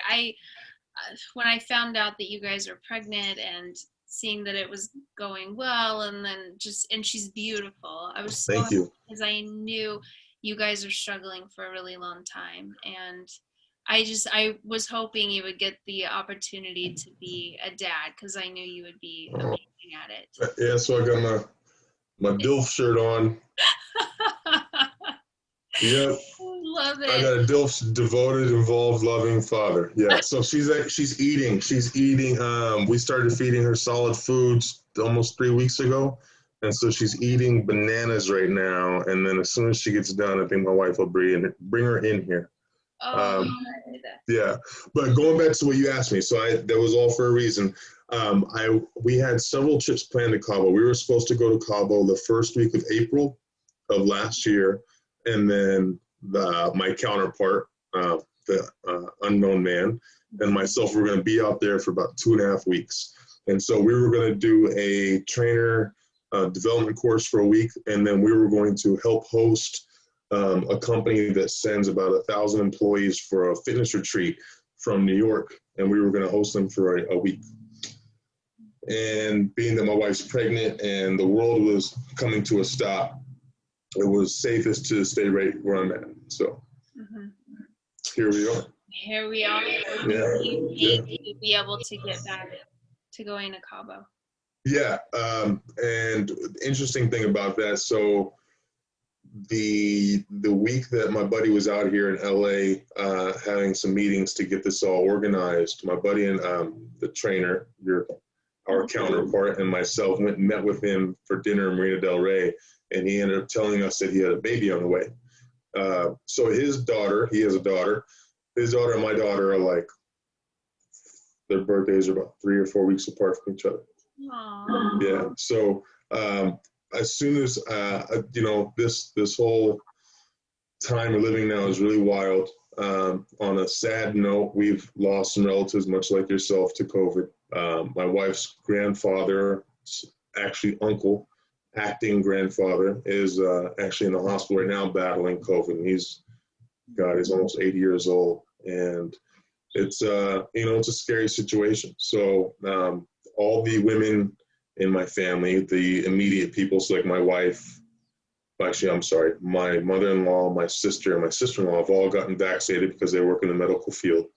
When I found out that you guys are pregnant and seeing that it was going well, and then and she's beautiful, I was so happy because I knew you guys are struggling for a really long time, and I was hoping you would get the opportunity to be a dad because I knew you would be amazing at it. Yeah, so I got my DILF shirt on. Yep. Love it. I got a DILF, devoted, involved, loving father. Yeah. So she's eating. We started feeding her solid foods almost 3 weeks ago. And so she's eating bananas right now. And then as soon as she gets done, I think my wife will bring her in here. Yeah. But going back to what you asked me, so that was all for a reason. We had several trips planned to Cabo. We were supposed to go to Cabo the first week of April of last year. And then my counterpart, the unknown man, and myself were going to be out there for about 2.5 weeks. And so we were going to do a trainer development course for a week, and then we were going to help host a company that sends about 1,000 employees for a fitness retreat from New York, and we were going to host them for a week. And being that my wife's pregnant and the world was coming to a stop, it was safest to stay right where I'm at. So here we are. Here we are. Yeah. To be able to get back to going to Cabo. Yeah. And the interesting thing about that, so the week that my buddy was out here in LA having some meetings to get this all organized, my buddy and the trainer, our counterpart, and myself went and met with him for dinner in Marina Del Rey. And he ended up telling us that he had a baby on the way. So his daughter, he has a daughter, his daughter and my daughter are like, their birthdays are about 3 or 4 weeks apart from each other. Aww. Yeah. So as soon as, this whole time we're living now is really wild. On a sad note, we've lost some relatives, much like yourself, to COVID. My wife's grandfather, actually uncle, acting grandfather, is actually in the hospital right now battling COVID. He's almost 80 years old, and it's it's a scary situation. So all the women in my family, the immediate people, so like my wife, actually I'm sorry, my mother-in-law, my sister, and my sister-in-law have all gotten vaccinated because they work in the medical field.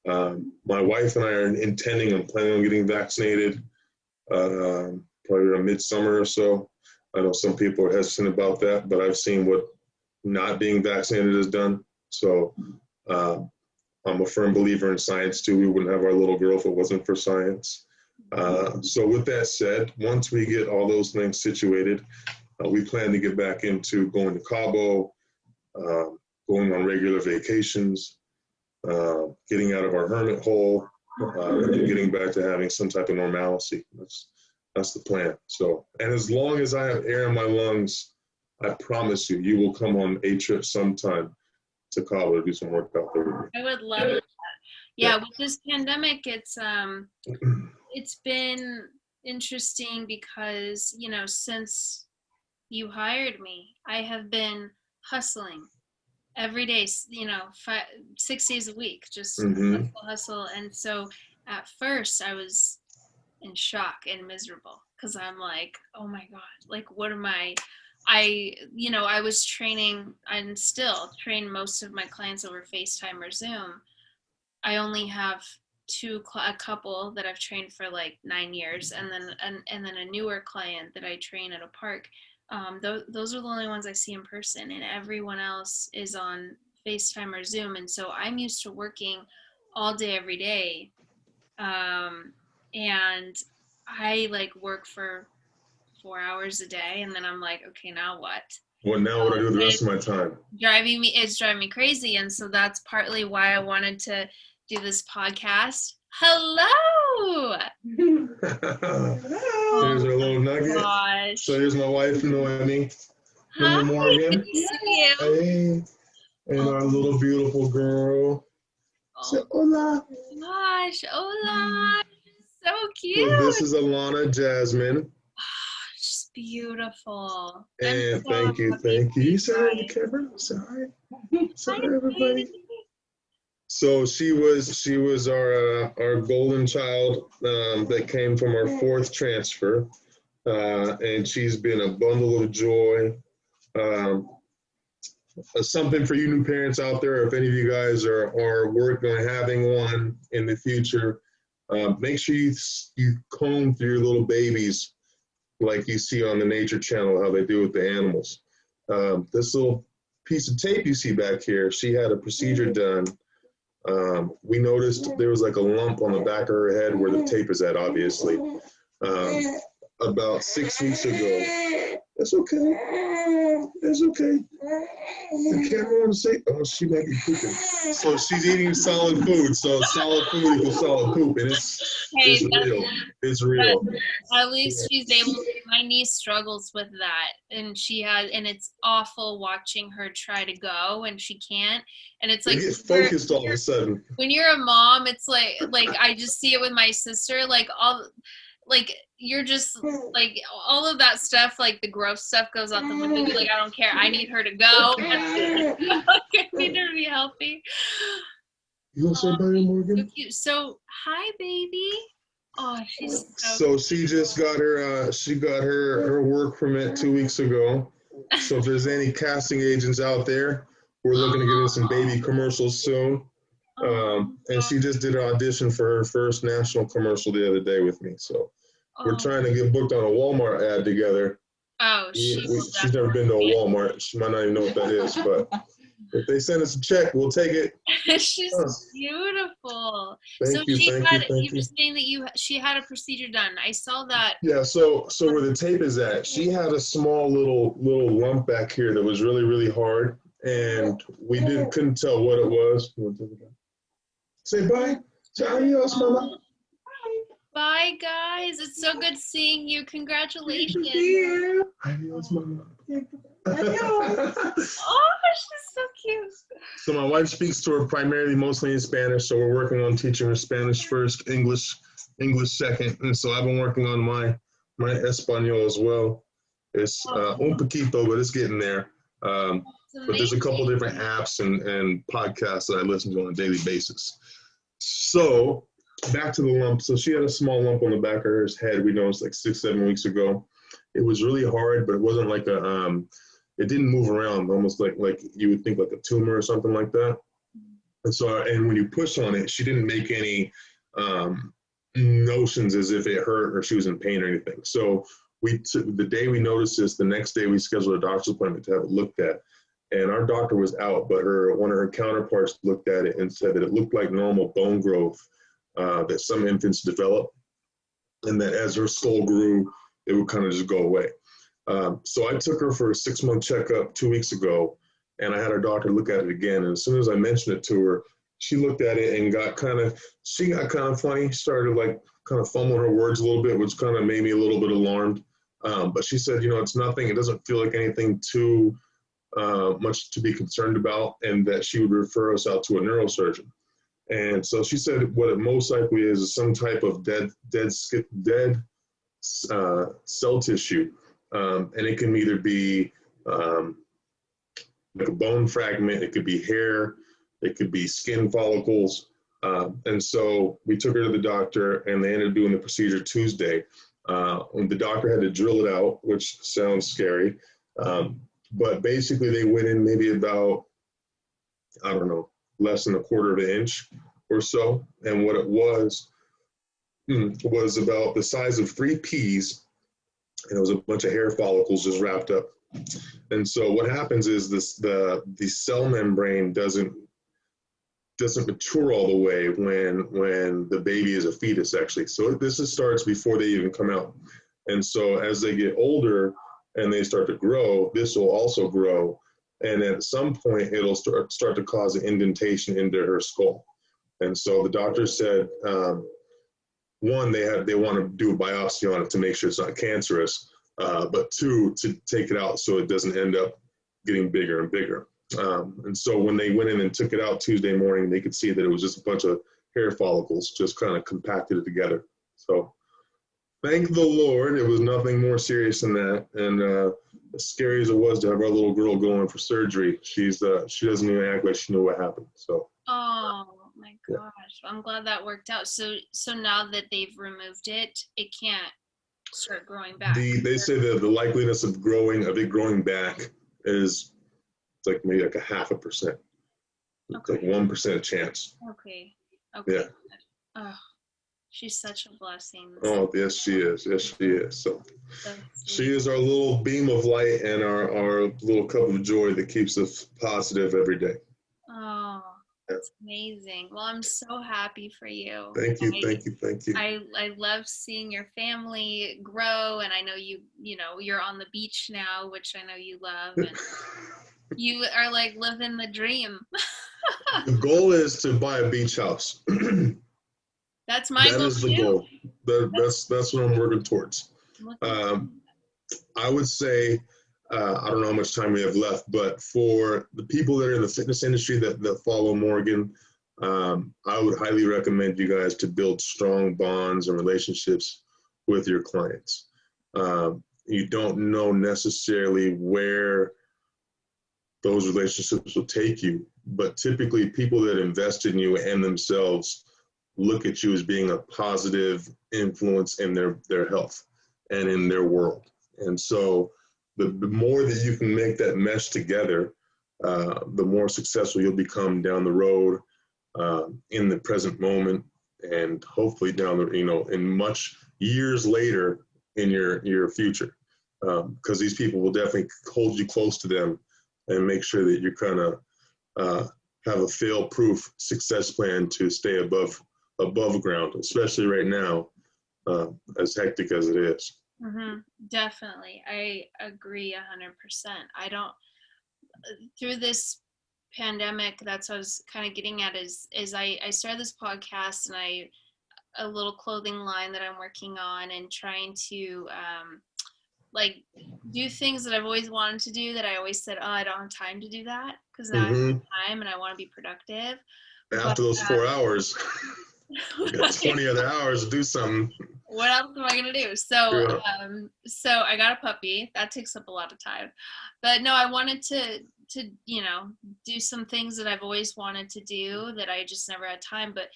My wife and I are planning on getting vaccinated probably around midsummer or so. I know some people are hesitant about that, but I've seen what not being vaccinated has done. So I'm a firm believer in science too. We wouldn't have our little girl if it wasn't for science. So with that said, once we get all those things situated, we plan to get back into going to Cabo, going on regular vacations, getting out of our hermit hole, and getting back to having some type of normalcy. That's the plan. So, and as long as I have air in my lungs, I promise you, you will come on a trip sometime to Cabo to do some work out there. I would love that. Yeah, with this pandemic, it's been interesting because, you know, since you hired me, I have been hustling every day, you know, 6 days a week, just hustle. And so at first I was in shock and miserable because I'm like, oh my God, like, what am you know, I was training and still train most of my clients over FaceTime or Zoom. I only have a couple that I've trained for like 9 years, and then a newer client that I train at a park. Those are the only ones I see in person, and everyone else is on FaceTime or Zoom. And so I'm used to working all day, every day. And I like work for 4 hours a day, and then I'm like, okay, now what? Well, now what do I do with the rest of my time? It's driving me crazy. And so that's partly why I wanted to do this podcast. Hello! Here's our little nugget. Gosh. So here's my wife, Noemi. Hi, Morgan. good to see you. Hey. And our little beautiful girl. Say hola. Gosh, hola. So cute. So this is Alana Jasmine. She's beautiful. And thank you. You say hi to the camera. Say hi. Say hi, everybody. So she was our golden child that came from our 4th transfer, and she's been a bundle of joy. Something for you new parents out there, if any of you guys are working on having one in the future, make sure you comb through your little babies like you see on the Nature Channel, how they do with the animals. This little piece of tape you see back here, she had a procedure done. We noticed there was like a lump on the back of her head where the tape is at, obviously, about 6 weeks ago. That's okay. That's okay. The camera want to say, oh, she might be pooping. So she's eating solid food. So solid food equals solid poop. And it's real. It's real. At least she's able to. My niece struggles with that. And and it's awful watching her try to go and she can't. And it's like, you get focused all of a sudden. When you're a mom, it's like I just see it with my sister, you're just like all of that stuff, like the gross stuff goes out the window. You're like, I don't care. I need her to go. I need her to be healthy. You want to say bye, Morgan? So cute. So, hi, baby. Oh, she's so she just got her work permit 2 weeks ago. So if there's any casting agents out there, we're looking to get in some baby commercials soon. And she just did an audition for her first national commercial the other day with me. So we're trying to get booked on a Walmart ad together. Oh, she's never been to a Walmart. She might not even know what that is, but if they send us a check, we'll take it. She's beautiful. Thank you. You were saying that she had a procedure done. I saw that. Yeah. So where the tape is at, she had a small little lump back here that was really, really hard, and we couldn't tell what it was. Say bye. Say adios, mama. Bye, guys. It's so good seeing you. Congratulations. Adios, mama. Oh, she's so cute. So my wife speaks to her mostly in Spanish, so we're working on teaching her Spanish first, English second, and so I've been working on my Espanol as well. It's un poquito, but it's getting there. But there's a couple different apps and podcasts that I listen to on a daily basis. So back to the lump. So she had a small lump on the back of her head. We noticed like 6-7 weeks ago. It was really hard, but it wasn't like it didn't move around, almost like you would think like a tumor or something like that. And when you push on it, she didn't make any notions as if it hurt or she was in pain or anything. So the day we noticed this, the next day we scheduled a doctor's appointment to have it looked at. And our doctor was out, but one of her counterparts looked at it and said that it looked like normal bone growth that some infants develop. and that as her skull grew, it would kind of just go away. So I took her for a 6-month checkup 2 weeks ago, and I had her doctor look at it again. And as soon as I mentioned it to her, she looked at it and got kind of funny, started like kind of fumbling her words a little bit, which kind of made me a little bit alarmed. But she said, it's nothing. It doesn't feel like anything too much to be concerned about, and that she would refer us out to a neurosurgeon. And so she said what it most likely is some type of dead cell tissue. And it can either be like a bone fragment, it could be hair, it could be skin follicles. And so we took her to the doctor, and they ended up doing the procedure Tuesday. The doctor had to drill it out, which sounds scary. But basically, they went in maybe about, I don't know, less than a quarter of an inch or so. And what it was about the size of 3 peas, and it was a bunch of hair follicles just wrapped up. And so what happens is the cell membrane doesn't mature all the way when the baby is a fetus, actually. So this starts before they even come out. And so as they get older and they start to grow, this will also grow. And at some point, it'll start to cause an indentation into her skull. And so the doctor said, one, they want to do a biopsy on it to make sure it's not cancerous, but 2, to take it out so it doesn't end up getting bigger and bigger. And so when they went in and took it out Tuesday morning, they could see that it was just a bunch of hair follicles just kind of compacted it together. So thank the Lord, it was nothing more serious than that. And as scary as it was to have our little girl going for surgery, she doesn't even act like she knew what happened. So. Oh my gosh, I'm glad that worked out. So now that they've removed it, it can't start growing back. They say that the likeliness of it growing back is like maybe like a 0.5%. It's like 1% chance. Okay. Yeah. Oh, she's such a blessing. Oh, yes, she is. Yes, she is. So she is our little beam of light and our little cup of joy that keeps us positive every day. Oh, that's amazing. Well, I'm so happy for you. Thank you. I love seeing your family grow, and I know you're on the beach now, which I know you love, and you are like living the dream. The goal is to buy a beach house. That's my goal. That is the goal. That's what I'm working towards. I would say, I don't know how much time we have left, but for the people that are in the fitness industry that follow Morgan, I would highly recommend you guys to build strong bonds and relationships with your clients. You don't know necessarily where those relationships will take you, but typically people that invest in you and themselves look at you as being a positive influence in their health and in their world. And so the more that you can make that mesh together, the more successful you'll become down the road, in the present moment, and hopefully down in much years later in your future. Because these people will definitely hold you close to them and make sure that you kind of have a fail-proof success plan to stay above ground, especially right now, as hectic as it is. Mm-hmm. Definitely. I agree 100%. Through this pandemic, that's what I was kind of getting at is I started this podcast and a little clothing line that I'm working on and trying to like do things that I've always wanted to do that I always said, I don't have time to do that because now I have time and I want to be productive. After those 4 hours, you got 20 other hours to do something. What else am I gonna do? So so I got a puppy. That takes up a lot of time. But no, I wanted to do some things that I've always wanted to do that I just never had time. But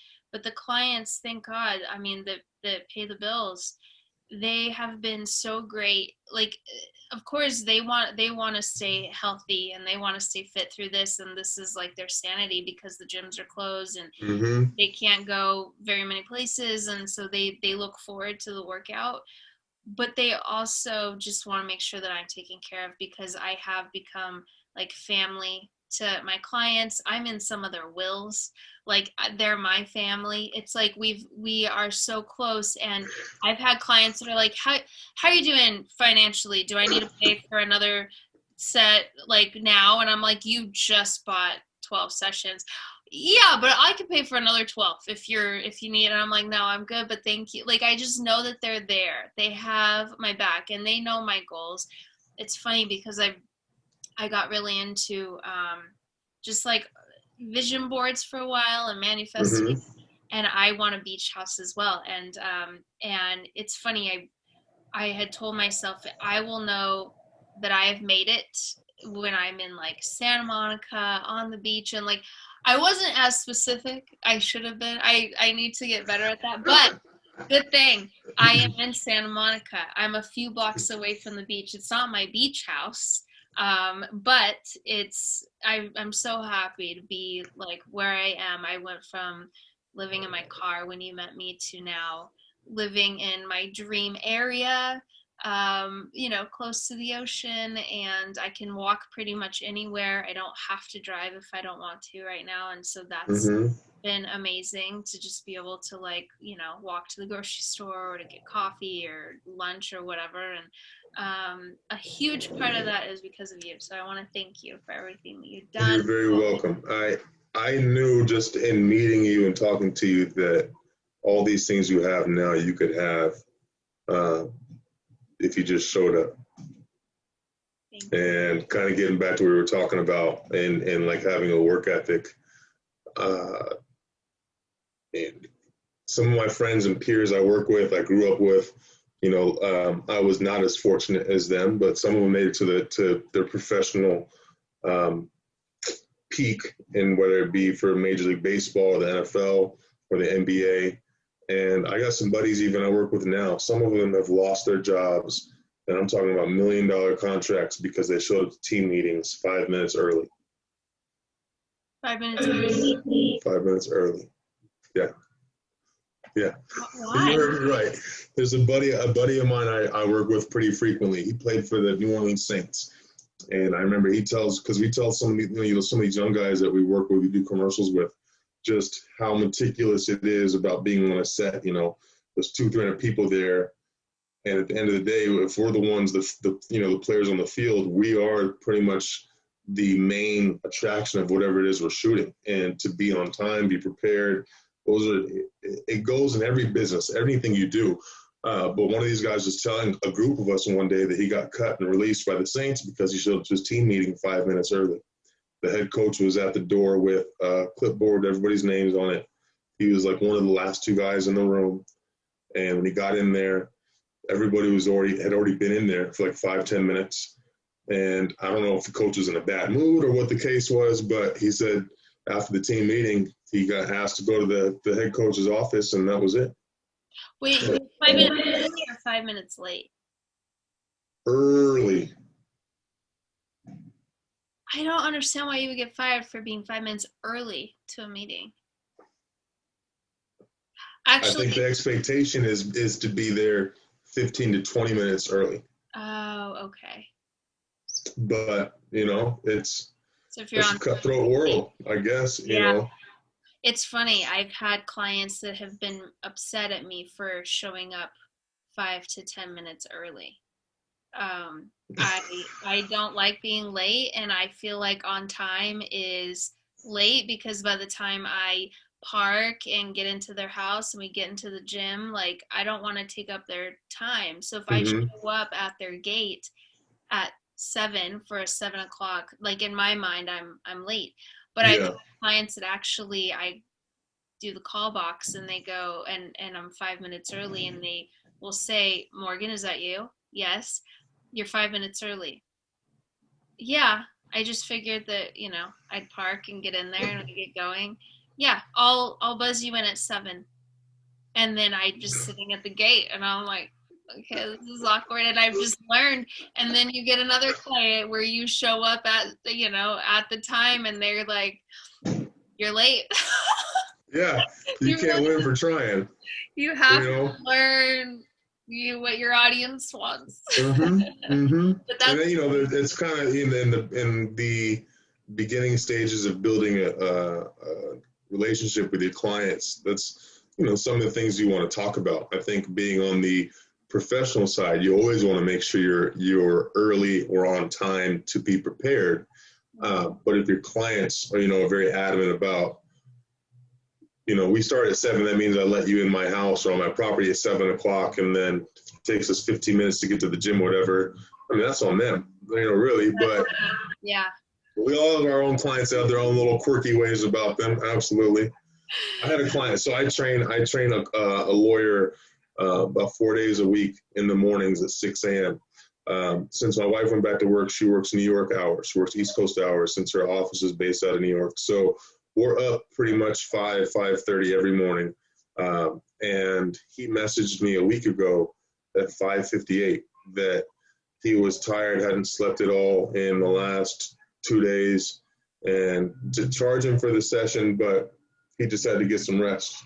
the clients, thank God, I mean that pay the bills, they have been so great. Like, of course they want to stay healthy and they want to stay fit through this, and this is like their sanity because the gyms are closed and they can't go very many places, and so they look forward to the workout, but they also just want to make sure that I'm taken care of because I have become like family to my clients. I'm in some of their wills. Like they're my family. It's like we are so close. And I've had clients that are like, how are you doing financially? Do I need to pay for another set like now? And I'm like, you just bought 12 sessions. Yeah, but I could pay for another 12 if you need it. I'm like, no, I'm good, but thank you. Like I just know that they're there. They have my back and they know my goals. It's funny because I got really into just like vision boards for a while and manifesting, and I want a beach house as well. And it's funny, I had told myself I will know that I have made it when I'm in like Santa Monica on the beach. And like I wasn't as specific. I should have been. I need to get better at that. But good thing I am in Santa Monica. I'm a few blocks away from the beach. It's not my beach house. But I'm so happy to be like where I am. I went from living in my car when you met me to now living in my dream area, close to the ocean, and I can walk pretty much anywhere. I don't have to drive if I don't want to right now. And so that's been amazing to just be able to walk to the grocery store or to get coffee or lunch or whatever. And a huge part of that is because of you. So I want to thank you for everything that you've done. You're very welcome. I knew just in meeting you and talking to you that all these things you have now, you could have if you just showed up. And kind of getting back to what we were talking about and like having a work ethic. And some of my friends and peers I work with, I grew up with, I was not as fortunate as them, but some of them made it to their professional peak, and whether it be for Major League Baseball or the NFL or the NBA. And I got some buddies even I work with now. Some of them have lost their jobs, and I'm talking about $1 million contracts because they showed up to team meetings 5 minutes early. 5 minutes early? 5 minutes early. Yeah. Yeah. Why? You're right. There's a buddy of mine I work with pretty frequently. He played for the New Orleans Saints. And I remember because we tell some of these young guys that we work with, we do commercials with, just how meticulous it is about being on a set. There's 200-300 people there, and at the end of the day, if we're the ones, the players on the field, we are pretty much the main attraction of whatever it is we're shooting. And to be on time, be prepared, it goes in every business, everything you do. But one of these guys was telling a group of us one day that he got cut and released by the Saints because he showed up to his team meeting 5 minutes early. The head coach was at the door with a clipboard, everybody's names on it. He was like one of the last two guys in the room. And when he got in there, everybody had already been in there for like 5-10 minutes. And I don't know if the coach was in a bad mood or what the case was, but he said after the team meeting, he got asked to go to the head coach's office, and that was it. Wait, 5 minutes early or 5 minutes late? Early. I don't understand why you would get fired for being 5 minutes early to a meeting. Actually, I think the expectation is to be there 15 to 20 minutes early. Oh, okay. But, it's a cutthroat world, I guess, you know. It's funny. I've had clients that have been upset at me for showing up 5 to 10 minutes early. I don't like being late, and I feel like on time is late because by the time I park and get into their house and we get into the gym, like I don't want to take up their time. So if I show up at their gate at 7 for a 7 o'clock, like in my mind, I'm late. But I've had clients that actually I do the call box and they go and I'm 5 minutes early, and they will say, "Morgan, is that you?" "Yes." "You're 5 minutes early." "Yeah, I just figured that, I'd park and get in there and we get going." "Yeah, I'll buzz you in at 7. And then I just sitting at the gate and I'm like, okay, this is awkward. And I've just learned. And then you get another client where you show up at the time and they're like, "You're late." Yeah, you can't win for trying. You have to learn what your audience wants. But that's, and then, it's kind of in beginning stages of building a relationship with your clients, that's, some of the things you want to talk about. I think being on the professional side, you always want to make sure you're early or on time to be prepared. But if your clients are, very adamant about, we start at 7, that means I let you in my house or on my property at 7 o'clock, and then it takes us 15 minutes to get to the gym, whatever. I mean, that's on them, really. But yeah, we all have our own clients that have their own little quirky ways about them. Absolutely. I had a client, so I train a lawyer about 4 days a week in the mornings at 6 a.m. Since my wife went back to work, she works New York hours. She works East Coast hours since her office is based out of New York. So we're up pretty much 5:30 every morning. And he messaged me a week ago at 5:58 that he was tired, hadn't slept at all in the last 2 days, and to charge him for the session, but he just had to get some rest.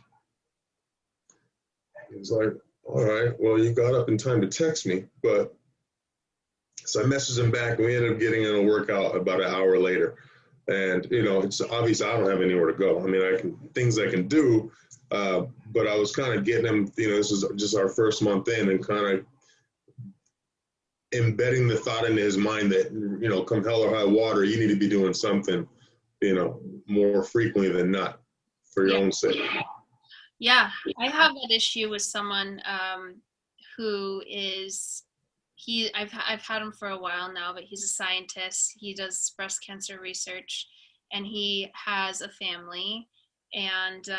He was like, all right, well, you got up in time to text me, but so I messaged him back, and we ended up getting in a workout about an hour later. And, it's obvious I don't have anywhere to go. I mean, things I can do, but I was kind of getting him, this is just our first month in, and kind of embedding the thought into his mind that, come hell or high water, you need to be doing something, more frequently than not for your own sake. Yeah, I have that issue with someone who is, I've had him for a while now, but he's a scientist. He does breast cancer research, and he has a family, and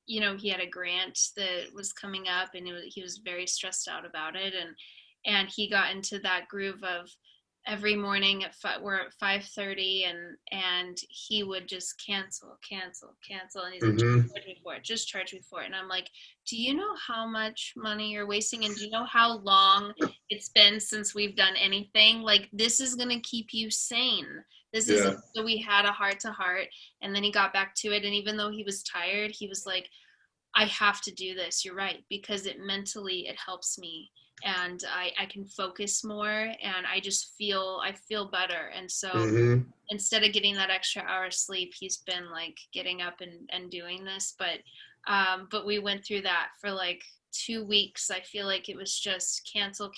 he had a grant that was coming up, and he was very stressed out about it, and he got into that groove of every morning we're at 5:30, and he would just cancel, and he's like, just charge me for it. And I'm like, do you know how much money you're wasting, and do you know how long it's been since we've done anything? Like, this is going to keep you sane. So we had a heart to heart, and then he got back to it, and even though he was tired, he was like, I have to do this, you're right, because it helps me, and I can focus more, and I feel better. And so instead of getting that extra hour of sleep, he's been like getting up and doing this. But we went through that for like 2 weeks. I feel like it was just cancel,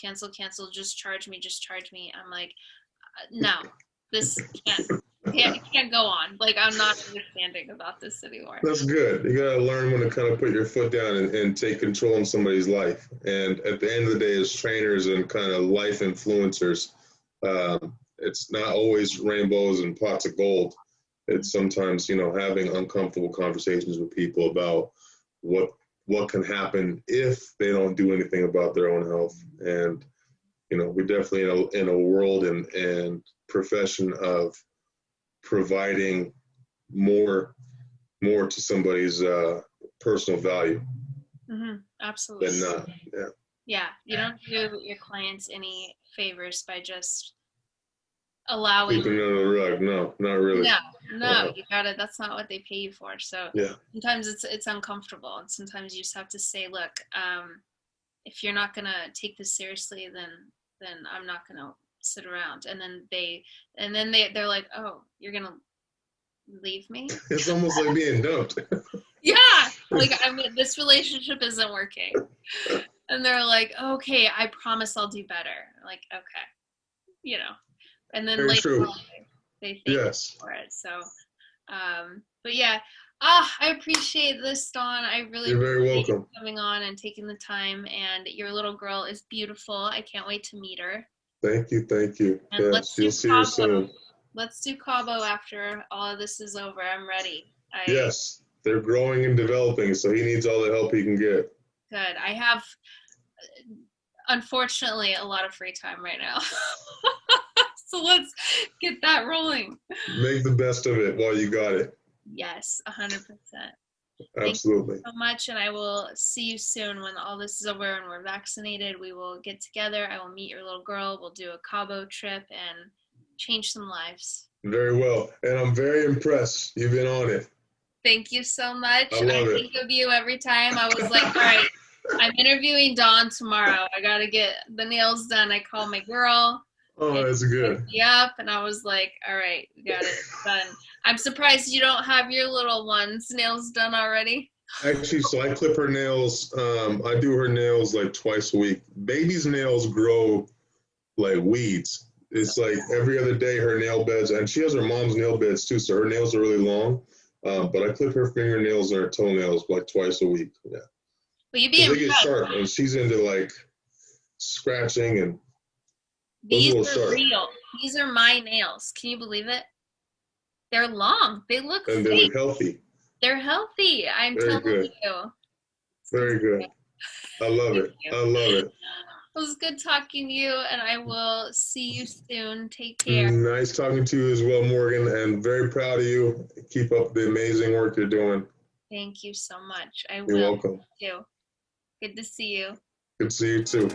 just charge me. I'm like, no, this can't go on. Like, I'm not understanding about this anymore. That's good. You got to learn when to kind of put your foot down and take control in somebody's life. And at the end of the day, as trainers and kind of life influencers, it's not always rainbows and pots of gold. It's sometimes, having uncomfortable conversations with people about what can happen if they don't do anything about their own health. And, we're definitely in a world and profession of providing more to somebody's personal value. Absolutely. Than not. Yeah, you don't do your clients any favors by just allowing. Keeping it under the rug. No, not really. No, you gotta. That's not what they pay you for. So sometimes it's uncomfortable, and sometimes you just have to say, look, if you're not gonna take this seriously, then I'm not gonna sit around. And then they're like, oh, you're gonna leave me? It's almost like being dumped. Yeah, like, this relationship isn't working. And they're like, okay, I promise I'll do better. Like, okay, and then later on, they thank you for it. So, but yeah, I appreciate this, Dawn. I really You're very welcome. You coming on and taking the time. And your little girl is beautiful. I can't wait to meet her. Thank you. And yes, you'll see her soon. Let's do Cabo after all of this is over. I'm ready. Yes, they're growing and developing, so he needs all the help he can get. Good. I have, unfortunately, a lot of free time right now. So let's get that rolling. Make the best of it while you got it. Yes, 100%. Absolutely. Thank you so much, and I will see you soon when all this is over and we're vaccinated. We will get together. I will meet your little girl. We'll do a Cabo trip and change some lives. Very well, and I'm very impressed. You've been on it. Thank you so much. I think of you every time. I was like, all right, I'm interviewing Dawn tomorrow. I got to get the nails done. I call my girl. Oh, that's good. Yep, and I was like, all right, we got it done. I'm surprised you don't have your little one's nails done already. Actually, so I clip her nails. I do her nails like twice a week. Baby's nails grow like weeds. It's like every other day her nail beds, and she has her mom's nail beds too, so her nails are really long. But I clip her fingernails and her toenails like twice a week. Yeah, But you'd be because they get impressed. sharp, and she's into like scratching, and those These little are sharp, real. These are my nails. Can you believe it? They're long. They look and they fake. look healthy. They're healthy. I'm Very telling good. you. Very good. I love Thank it. you. I love it. It was good talking to you, and I will see you soon. Take care. Nice talking to you as well, Morgan, and very proud of you. Keep up the amazing work you're doing. Thank you so much. I You're will welcome. too. Good to see you. Good to see you too.